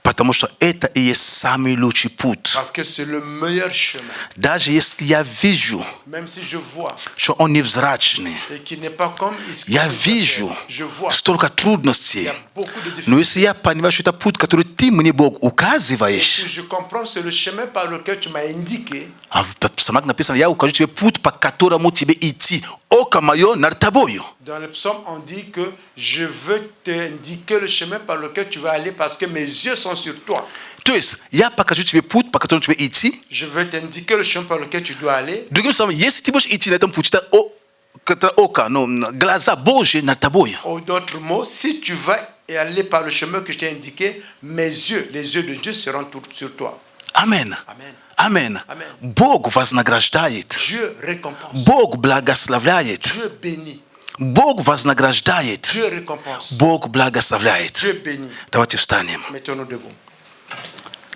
Потому что это и есть самый лучший путь. Parce que c'est le meilleur chemin. Даже если я вижу, Même si je vois что он невзрачный, et qu'il n'est pas comme я вижу je vois столько il y трудностей. a beaucoup de Но difficultés. если я понимаю, что это путь, который ты мне, Бог, Et указываешь, si je comprends c'est le chemin par lequel tu m'as indiqué. а в Псалмах написано, я укажу тебе путь, по которому тебе идти. Око мое над тобою. Dans le psaume, on dit que je veux t'indiquer le chemin par lequel tu vas aller parce que mes yeux sont sur toi. То есть, я покажу тебе путь, по которому тебе идти. Je veux t'indiquer le chemin par lequel tu dois aller. Другим словом, если ты будешь идти на этом пути, это око, глаза Божьи над тобой. En d'autres mots, si tu vas aller par le chemin que je t'ai indiqué, mes yeux, les yeux de Dieu seront sur toi. Амен. Amen. Амен. Amen. Бог вознаграждает. Dieu récompense. Бог благословляет. Dieu bénit. Бог вознаграждает. Dieu récompense. Бог благословляет. Dieu bénit. Давайте встанем. Mettons-nous debout.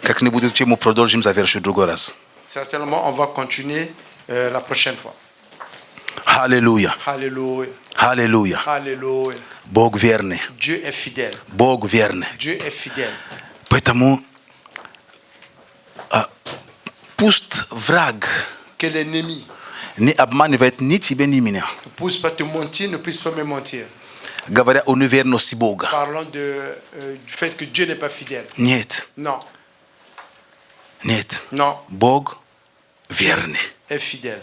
Как-нибудь тему продолжим, завершу в другой раз. Certainement, on va continuer la prochaine fois. Аллилуйя. Alléluia. Аллилуйя. Alléluia. Бог верный. Dieu est fidèle. Бог верный. Dieu est fidèle. Поэтому пусть враг Que l'ennemi не обманывает ни тебя, ни меня, ne puisse pas te mentir, ne puisse pas me mentir. говоря о неверности Бога. Parlant du fait que Dieu n'est pas fidèle. Нет, Non. нет. Non. Бог верный. Est fidèle.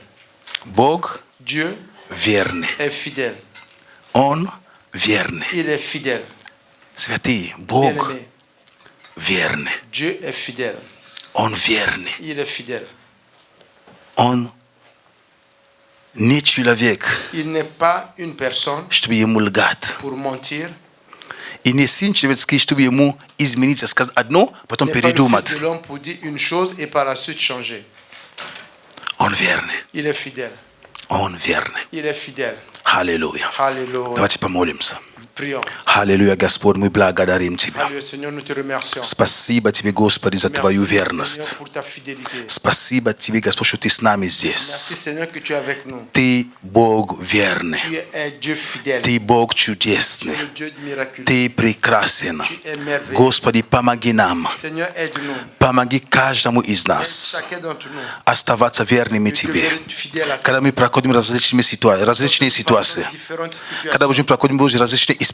Бог Dieu верный. est fidèle. Он верный. Il est fidèle. Святый, Бог Bien-aimé. верный. Dieu est fidèle. Он верный. Il est fidèle. Он не человек, Il n'est pas une personne чтобы ему лгать. pour mentir. И не сын человеческий, чтобы ему изменить, сказать одно, потом Il n'est pas le передумать. fils de l'homme pour dire une chose et par la suite changer. Он верный. Il est fidèle. Он верный. Il est fidèle. Haleluya. Alléluia. Давайте помолимся. Prions. Haleluya, Господь, мы благодарим Тебя. Alléluia, Seigneur, nous te remercions. Спасибо Тебе, Господи, за Твою Merci, Seigneur, верность. pour ta fidélité. Спасибо Тебе, Господь, что Ты с нами Merci, здесь. Seigneur, que tu es avec nous. Ты Бог верный. Tu es un Dieu fidèle. Ты Бог Tu чудесный. es le Dieu miraculeux. Ты прекрасен. Tu es merveilleux. Господи, помоги нам. Seigneur, aide-nous. Помоги каждому из Aide нас chacun d'entre nous. оставаться верными De Тебе. demeurer fidèle à toi. Когда мы проходим различные ситуации, Différentes situations. когда мы проходим Боже, различные испытания,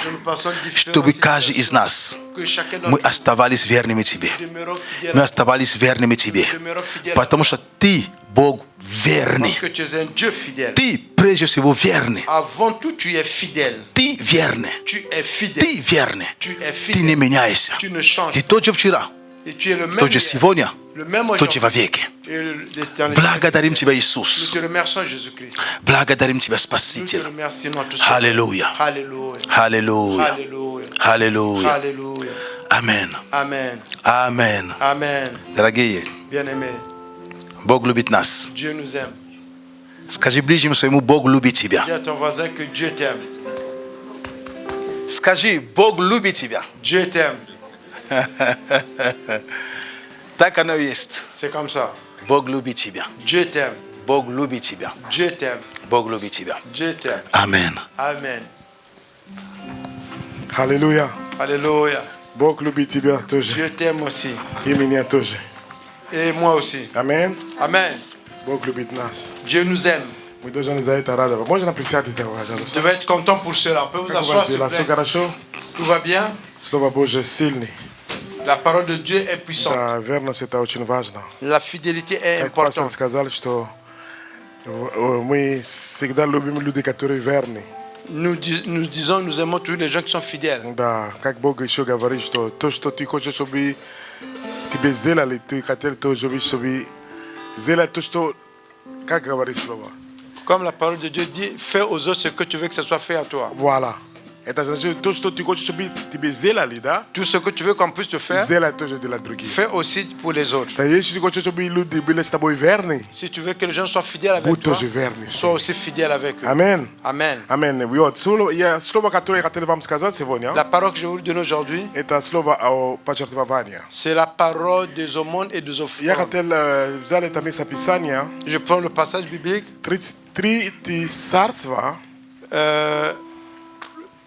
Quand nous passons différentes чтобы каждый из situations, нас, que chacun мы d'entre nous оставались верными Тебе. demeurons fidèles Мы à toi. оставались верными Тебе. Demeurons fidèles à Потому toi. что Ты Бог верный. Parce que tu es un Dieu fidèle. Ты прежде всего верный. Avant tout, tu es fidèle. Ты верный. Tu es fidèle. Ты верный. Tu es Ты не fidèle. меняешься. Tu ne changes Ты pas. тот же вчера, Et tu es le même тот же hier, сегодня, le même тот же во aujourd'hui. веки. Et l'éternité. Благодарим Тебя, Nous Иисус. te remercions, Jésus-Christ. Благодарим Тебя, Nous te Спаситель. remercions, notre Sauveur. Аллилуйя. Alléluia. Аллилуйя. Alléluia. Аллилуйя. Alléluia. Амин. Amen. Амин. Amen. Дорогие, Bien-aimés, Бог любит нас. Dieu nous aime. Скажи ближнему своему, Бог любит тебя. Dis à ton voisin que Dieu t'aime. Скажи, Бог любит тебя. Dieu t'aime. Так оно и есть. C'est comme ça. Бог любит тебя. Dieu t'aime. Бог любит тебя. Dieu t'aime. Бог любит тебя. Dieu t'aime. Амин. Amen. Аллилуйя. Alléluia. Бог любит тебя тоже. Dieu t'aime aussi. И меня тоже. Et moi aussi. Амин. Amen. Бог любит нас. Dieu nous aime. Мы должны за это радоваться. Можно присядать, пожалуйста? Je vais être content pour cela. On peut vous Как у asseoir, вас s'il vous дела? Все plaît. хорошо? Tout va bien? Слово Божье сильный. La parole de Dieu est puissante. Да, верность это очень важно. La fidélité est Как пастор importante. сказал, что мы всегда любим людей, которые верны. Nous disons, nous aimons tous les gens qui sont fidèles. Да, как Бог еще говорит, что то, что ты хочешь, чтобы тебе сделали, ты хотел тоже, чтобы сделать то, что, как говорит слово. Comme la parole de Dieu dit, fais aux autres ce que tu veux que ce soit fait à toi. Voilà. Это значит, то, что ты хочешь, чтобы тебе сделали, да? Tout ce que tu veux qu'on puisse te faire, Сделай тоже для других. fais aussi pour les autres. Да, если ты хочешь, чтобы люди были с тобой верны, Si tu veux que les gens soient fidèles avec будь toi, тоже верны. sois aussi fidèle avec eux. Amen. Amen. Amen. Вот, слово, которое я хотел вам сказать сегодня, La parole que je vais vous donner aujourd'hui, это слово о пожертвовании. c'est la parole des aumônes et des Я offrandes. хотел взять это место Писания, Je prends le passage biblique. Третье царство,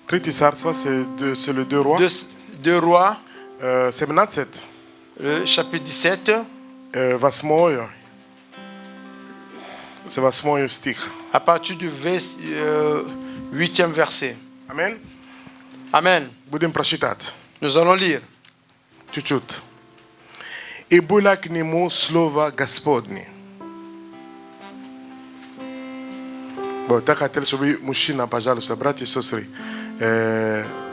Третье царство, c'est le 2 rois, Deux rois, 17, le chapitre 17, 8, c'est 8 стих. à partir du 8e verset. Amen. Amen. Будем прочитать Nous allons lire. чуть-чуть. И было к нему слово Господне. Вот, так хотел, чтобы мужчина, пожалуйста, братья и сестры,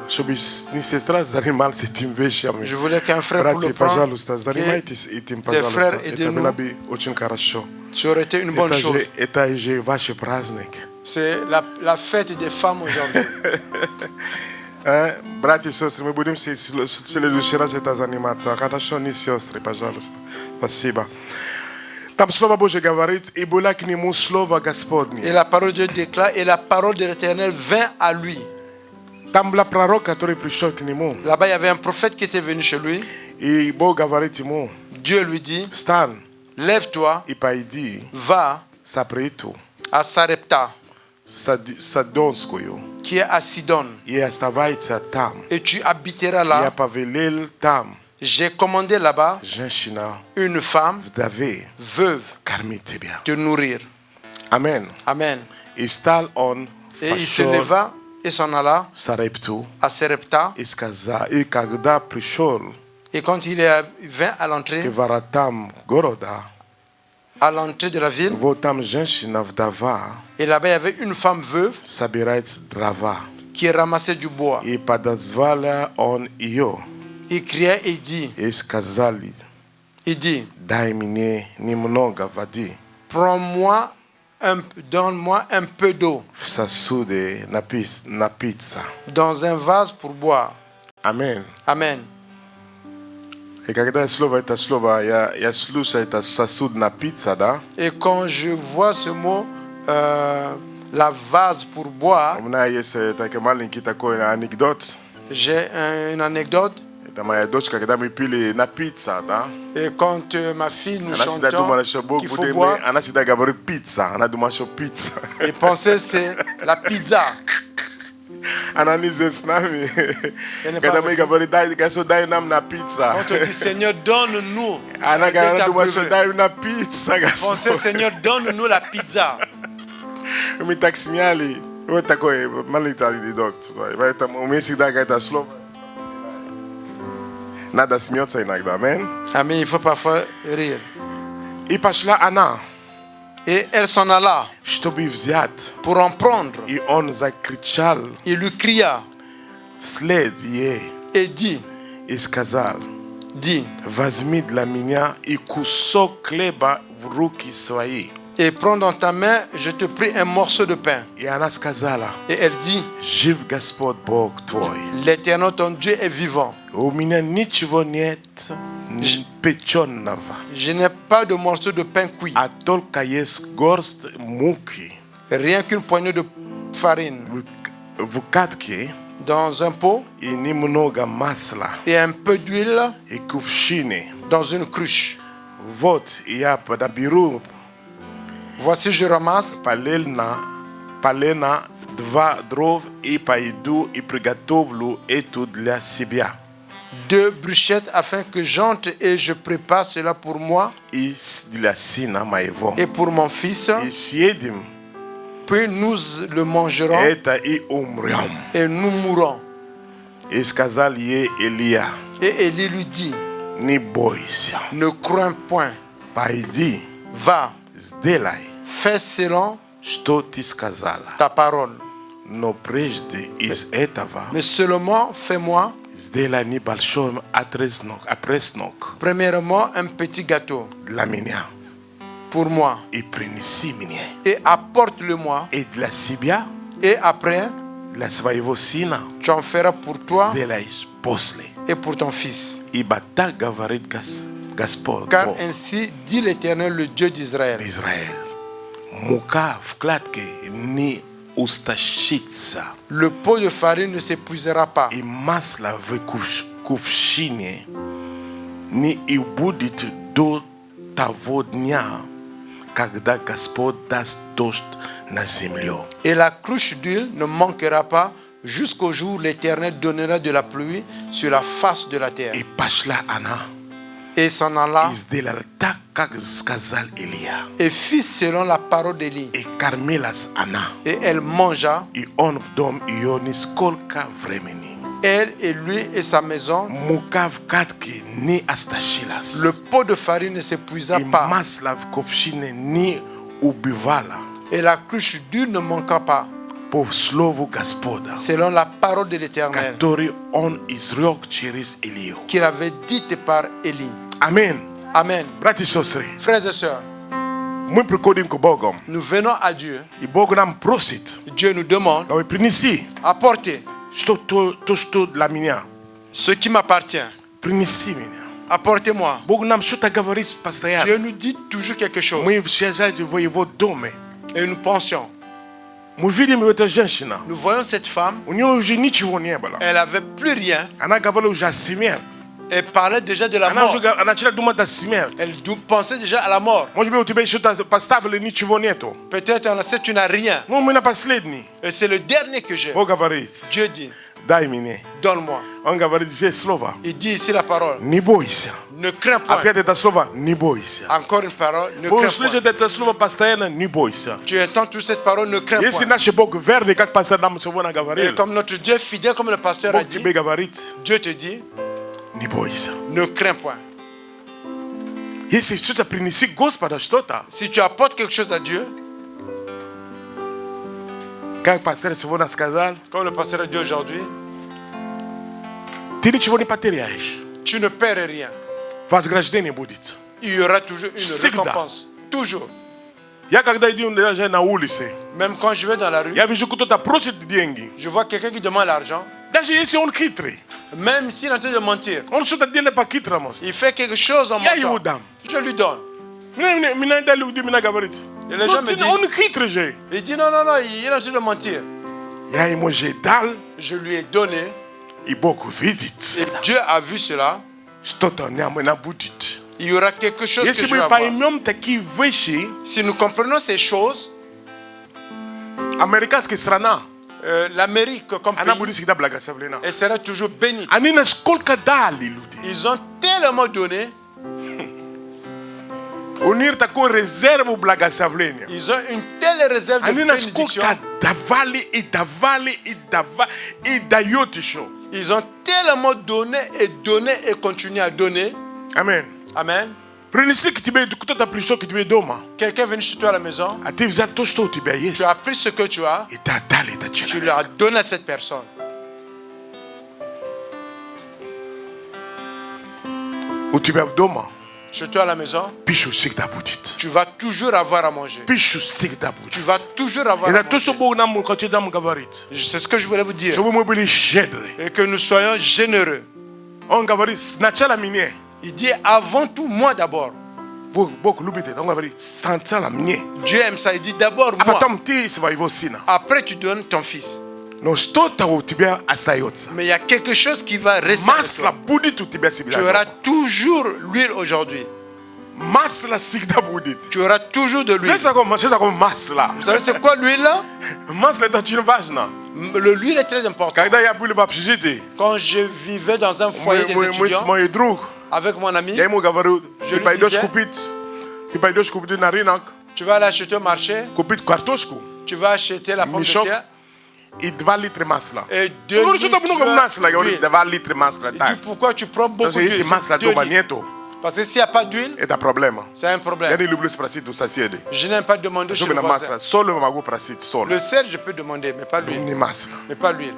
чтобы не сестра занималась этим вещами. Je voulais qu'un frère pour Братья, le prendre, пожалуйста, занимайтесь этим, пожалуйста. frères, Это aidez-nous. было бы очень хорошо. ça aurait été une bonne chose. Это же ваш праздник. C'est la fête des femmes aujourd'hui. Братья и сестры, мы будем в следующий раз это заниматься. Хорошо, не сестры, пожалуйста. Спасибо. Там Слово Божье говорит, и было к нему Слово Господне. Et la parole de Dieu déclare, et la parole de l'Éternel vint à lui. Там был пророк, который пришел к нему. Là-bas, il y avait un prophète qui était venu chez lui. И Бог говорит ему, Dieu lui dit, встань lève-toi, и пойди va Сапрету, à Sarepta, Садонскую, qui est à Sidon, и оставайся там. et tu habiteras Я là. повелел там J'ai commandé là-bas женщина, une femme вдове, veuve кормить тебя. te nourrir. Amen. Amen. И стал он, Et il se пошел leva et s'en alla в Сарепту, à Sarepta. и сказал, и когда пришел Et quand il vint à к l'entrée воротам города, de la ville, вот там женщина, вдова, et là-bas il y avait une femme veuve собирает дрова. qui ramassait du bois. И подозвал он ее, Il criait et dit, и сказали, дай мне немного воды donne-moi un peu d'eau в сосуде напиться. dans un vase pour boire. Amen. Amen. И когда это слово, я слушаю это сосуд напиться, да? Et quand je vois ce mot, la vase pour boire. Mna yese takemali nkita ko na anecdote. J'ai une anecdote. Tama doche kakadami pili na pizza da. Et quand ma fille nous Anasida duma na chantant shobo qu'il faut bude me boire, anasida gabori pizza, ana duma sho pizza. il pensait c'est la pizza. Ananize snami. n'est pas Kadami avec gabori dai gaso dai nam na pizza. On te dit Seigneur, donne-nous. Ana avec ta gana duma sho beurre. dai na pizza gaso. Pensez Seigneur, donne-nous la pizza. Mi taxi miali. Weta ko malita di doctor. Vai tam umesi da gaita slow. Nada smiota inagda, amen. Amen, il faut parfois rire. I pashla ana. Et elle s'en alla Što bi vzjat. pour en prendre. I on zakričal. Il lui cria Sled je et dit, iskazal. Vazmi dla меня и кусок хлеба в руки свои. et prends dans ta main, je te prie un morceau de pain. И она сказала, Et elle dit, жив Господь Бог твой. l'Éternel ton Dieu est vivant. У меня ничего нет печеного, Je n'ai pas de morceau de pain cuit, а только есть горсть муки rien qu'une poignée de farine в катке dans un pot и немного масла et un peu d'huile и кувшине. dans une cruche. Вот я подберу Voici, je ramasse полена два дров и пойду и приготовлю это для себя. 2 bruchettes afin que j'entre et je prépare cela pour moi И для сына моего. et pour mon fils. И съедем Puis nous le mangerons это и умрем. et nous mourrons. И сказал ей Илия, Et Élie lui dit, не бойся, ne crains point, пойди, va, сделай, fais selon что ты сказала. ta parole. Но прежде из этого Mais seulement fais-moi, сделай небольшой опреснок premièrement, un petit gâteau для меня pour moi и принеси мне. et apporte-le-moi. И для себя, Et après, для своего сына tu en feras pour toi сделай после. et pour ton fils. Ибо так говорит Господь Car Бог ainsi dit l'Éternel, le Dieu d'Israël. Израиль. Мука в кладке не устащится, Le pot de farine ne s'épuisera pas. и масло в кувшине не будет до того дня, когда Господь даст дождь на землю. Et la cruche d'huile ne manquera pas jusqu'au jour où l'Éternel donnera de la pluie sur la face de la terre. И пошла она Et s'en alla и сделала так, как сказал Илья. et fit selon la parole d'Élie. И кормилась она, Et elle mangea, и он в дом ее нисколько времени. elle et lui et sa maison. Мука в катке не остащилась, Le pot de farine ne s'épuisa и pas. масло в кувшине не убивало. Et la cruche d'huile ne manqua pas. По слову Господа, Selon la parole de l'Éternel который он изрек через Илью. qu'il avait dite par Élie. Амин. Amen. Братья и сестры, Frères et sœurs, мы приходим к Богу, nous venons à Dieu. и Бог нам просит, Dieu nous demande, говорит, принеси, apportez что для меня, ce qui m'appartient. принеси меня. Apportez-moi. Бог нам что-то говорит Dieu постоянно. nous dit toujours quelque chose. Мы сейчас в его доме, Et nous pensions. мы видим эту женщину, Nous voyons cette femme, у нее уже ничего не было. elle n'avait plus rien. Она говорила уже о смерти. Elle parlait déjà de la Она mort. уже начала думать о смерти. Elle pensait déjà à la mort. Может быть, у тебя что-то поставили, ничего нету. Peut-être on sait que tu n'as rien. Ну, мы на последний. Et c'est le dernier que j'ai. Бог говорит, Dieu dit, дай мне. donne-moi. Он говорит здесь слово. Il dit ici la parole. Не бойся. Ne crains point. Опять это слово, не бойся. Encore une parole, ne Вы crains слышите point. это слово постоянно, не бойся. Tu entends toute cette parole, ne crains Если point. наш Бог верный, как пастор нам сегодня Et говорил, comme notre Dieu est fidèle, comme le pasteur a Бог dit, тебе говорит, Dieu te dit, не бойся. ne crains point. Если что-то принеси Господа, что-то, Si tu apportes quelque chose à Dieu, как пастор сегодня сказал, comme le pasteur a dit aujourd'hui, ты ничего не потеряешь. tu ne perds rien. Вознаграждение будет. Il y aura toujours une Всегда. récompense. Toujours. Я когда иду даже на улице, Même quand je vais dans la rue, я вижу, кто-то просит деньги. je vois quelqu'un qui demande l'argent. Даже если он хитрый, Même s'il est en train de mentir, он что-то делает по-хитрому. il fait quelque chose en Я ему mentant. дам. Je lui donne. Меня дали люди, меня говорит, Et les gens me disent, on crie très jeune. il dit non, non, non, il est en train de mentir. Yaï moi j'ai dal, Je lui ai donné, il beaucoup vite. et Dieu a vu cela. Je t'entends à mon aboudit. Il y aura quelque chose que Yes, je mais vais pas avoir. un homme qui veut chez Si nous comprenons ces choses, Américain qui sera là. l'Amérique comme Ana pays, boudi qui blaga savlena. elle sera toujours bénie. Anina skolka dali ludi. Ils ont tellement donné, Unir ta ko réserve blaga savlena. ils ont une telle réserve de Anina bénédiction. skolka davali et davali et dava et dayotisho. Ils ont tellement donné et continué à donner. Amen. Amen. Prenez-le que tu veux tout ta plus que tu veux doma. Quelqu'un est venu chez toi à la maison, Ati vza tosto tu be yes. tu as pris ce que tu as, Et ta dali ta tu chela. leur as donné à cette personne. Ou tu be doma. Chez toi à la maison, Pichu sik da boudit. tu vas toujours avoir à manger. Pichu sik da boudit. Tu vas toujours avoir Et à da tosto manger. bo na mon côté dans mon gavarit. C'est ce que je voulais vous Je dire. veux me beli jedre. Et que nous soyons généreux. On gavarit na chala minie. Il dit avant tout, moi d'abord. Beaucoup lubite on gavarit sans la minie. Dieu aime ça. Il dit d'abord moi. Apatam ti se va y sina. Après, tu donnes ton fils. No stota ou tibia asayot. Mais il y a quelque chose qui va rester. Mas avec la toi. boudit ou tibia Tu sibila. auras toujours l'huile aujourd'hui. Mas la sik da boudit. Tu auras toujours de l'huile. C'est ça comme mas là. Vous savez c'est quoi l'huile là? Mas la dans une vache na. L'huile est très importante. Quand ya bulu va pjiti. Quand je vivais dans un foyer des Moi étudiants moi drug. avec mon ami, Yaï mo gavarit. Je Tu lui payes deux disais- coupit. Tu payes deux coupit na rinak. tu vas aller acheter au marché, Coupit kartoshku. tu vas acheter la pomme de Michok. terre Et 2 litres mas là. et 2 Nous je comme litres mas là, d'huile. 2 litres mas là. Il dit pourquoi tu prends beaucoup Donc c'est d'huile? mas là Deux do litres. banieto. Parce que s'il n'y a pas d'huile, Et ta problème. c'est un problème. Yani le bleu prasit tout ça c'est aider. Je n'aime pas demander Je chez vais le na mas voisin. là, solo mago prasit solo. Le sel, je peux demander, mais pas l'huile. Ni mas là. Mais pas l'huile.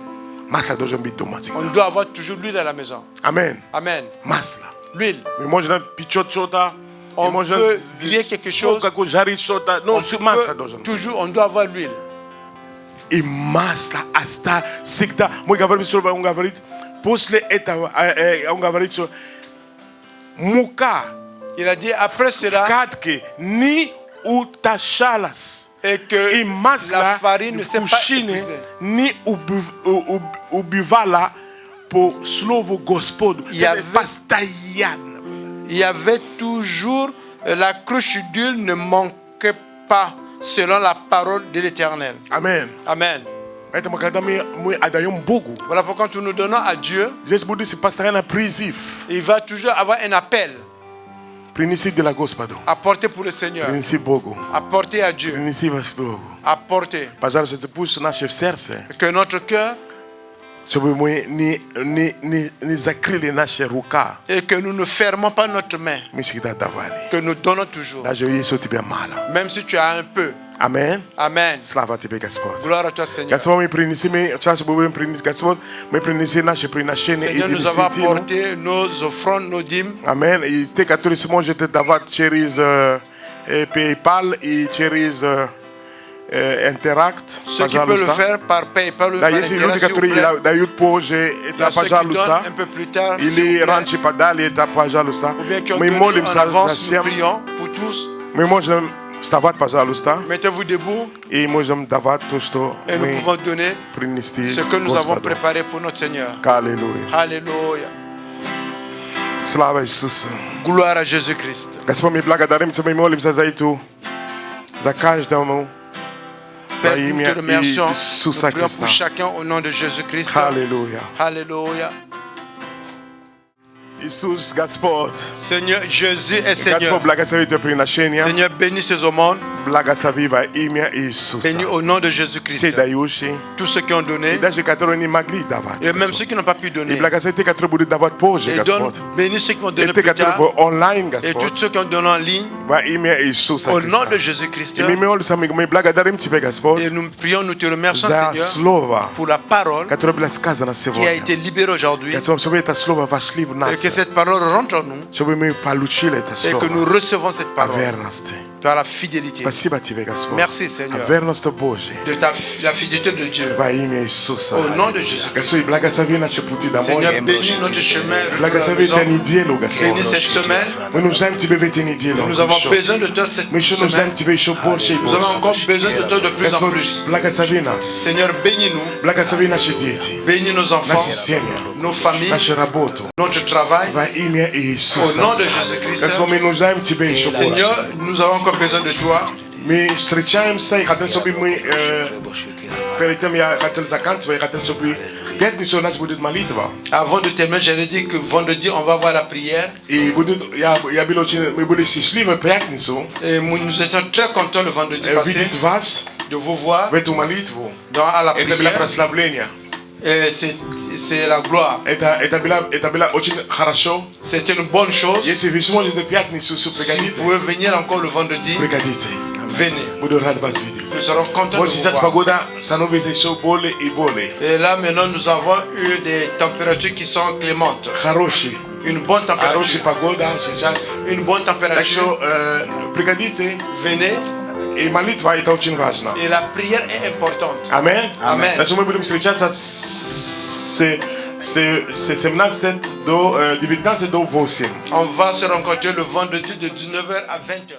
Mas là do je mbito matik. On doit avoir toujours l'huile à la maison. Amen. Amen. Mas là. L'huile. Mais moi je na pichot chota. On peut griller quelque chose. Kako jari chota. Non, On sur mas là peut do je. toujours, on doit avoir l'huile. Et mas là asta sikda. Moi gavarit sur on gavarit. Posle eta on gavarit sur muka. Il a dit après cela Katke ni utachalas. et que Et mas la là farine ne s'est pas kushine épuisée. ni ubivala pour slovo gospodu. Il y avait- pastayan. Il y avait toujours la cruche d'huile ne manquait pas selon la parole de l'Éternel. Amen. Amen. Eta makadami moi adayom bogu. Voilà pourquoi quand nous donnons à Dieu, Jesus budi se pastayan prisif. il va toujours avoir un appel. Prinisi de la gospodu. Apporter pour le Seigneur. Prinisi bogu. Apporter à Dieu. Prinisi vasdogu. Apporter. Pazar se te pousse na chef serse. Que notre cœur Sobe moi ni zakrile na cheruka. et que nous ne fermons pas notre main. Misikita davali. Que nous donnons toujours. La joie soti bien mala. Même si tu as un peu. Amen. Amen. Slava te be gasport. Gloire à toi, Seigneur. Gasport me prinisi me chance bobu prinisi gasport me prinisi na che prina chene e Seigneur, di nous avons sitino. apporté nos offrandes, nos dîmes. Amen. E te catholicismo je te davat cheriz PayPal e cheriz Interact. Ceux qui peuvent le faire par PayPal ou Da par yesi Interact, ludi s'il vous katuri plaît. da yut poje e Il y ta a ceux qui pajalusa. donnent un peu plus tard. s'il vous Ili plaît. ranchi padali e ta pajalusa. Ou bien qui ont Me donné molim en sa avance, nous siam. prions pour tous. Me mojem stavat pajalusta. Mettez-vous debout E mojem davat tosto et nous me pouvons donner prinisti. ce que nous avons Gospodu. préparé pour notre Seigneur. Alléluia. Alléluia. Slava Isus. Gloire à Jésus-Christ. Gaspar me blagadarim se me molim sa zaitu. Za każdemu. Père, nous te remercions. Isus Nous prions Christa. pour chacun au nom de Jésus-Christ. Alléluia. Alléluia. Isus Gasport. Seigneur, Jésus est Gasport Seigneur. blaga sa vitu prin nashenia. Seigneur, bénis ces aumônes. Blaga sa viva imia Isus. Bénis au nom de Jésus-Christ. Se dayushi. Tous ceux qui ont donné Da je katoro ni magli davat. et même ceux qui n'ont pas pu E donner. blaga sa te katoro budi davat poje Et donne, Gasport. bénis ceux qui vont E donner te plus tard. katoro online Et Gasport. tous ceux qui ont donné en ligne. Va imia Isus Au nom de Christa. Jésus-Christ. E me ol sa me blaga darim tipe Gasport. Et nous prions, nous te remercions, Za Seigneur, slova. pour la parole Katoro blas kaza na qui a sevonia. été libérée aujourd'hui. Gasport sobe ta slova vashliv Et que nas. cette parole rentre en nous. Sobe me paluchile ta Et que nous slova. recevons cette parole. Avernaste. par la fidélité. Спасибо тебе, Господь. Merci, Seigneur, А верность Божия. de la fidélité de Dieu. Во имя Иисуса. Au nom de Jésus. Господь, благослови наши пути домой. Seigneur, bénis notre chemin. Благослови эту неделю, Господь. Bénis cette semaine. Мы нуждаем Тебя в этой неделе. Nous avons besoin de toi cette Мы еще нуждаем semaine. Тебя еще больше и Nous avons больше. encore besoin de toi de plus en Господь, plus. благослови нас. Seigneur, bénis-nous. Благослови наши дети. Bénis nos enfants, Наши семьи. nos familles, Нашу работу. notre travail. Во имя Au Иисуса. nom de Jésus-Christ. Господь, мы нуждаем Тебя еще больше. Seigneur, nous avons encore besoin de toi. Мы встречаемся и хотим, чтобы мы перед тем я хотел заканчивать, я хотел, чтобы пятницу у нас будет молитва. Avant de terminer, j'allais dire que vendredi, on va avoir la prière. И будет, я был очень, мы были счастливы в пятницу Et nous étions très contents le vendredi passé видеть вас de vous voir в эту молитву. à la Это было prière. прославление. Et c'est la gloire. Это было очень хорошо. C'est une bonne chose. Если вы сможете в пятницу Si vous приходите, pouvez venir encore le vendredi, приходите. venez. Буду рад вас видеть. Nous serons contents Вот de vous сейчас voir. погода становится все более и более Et là, maintenant, nous avons eu des températures qui sont clémentes. хорошей. Une bonne Хорошая température. погода сейчас. Une bonne Так température. что приходите. Venez. И молитва это очень важно. Et la prière est importante. Аминь. Amen. Значит, мы будем встречаться с 17 до 19 до 8. On va se rencontrer le vendredi de 19h à 20h.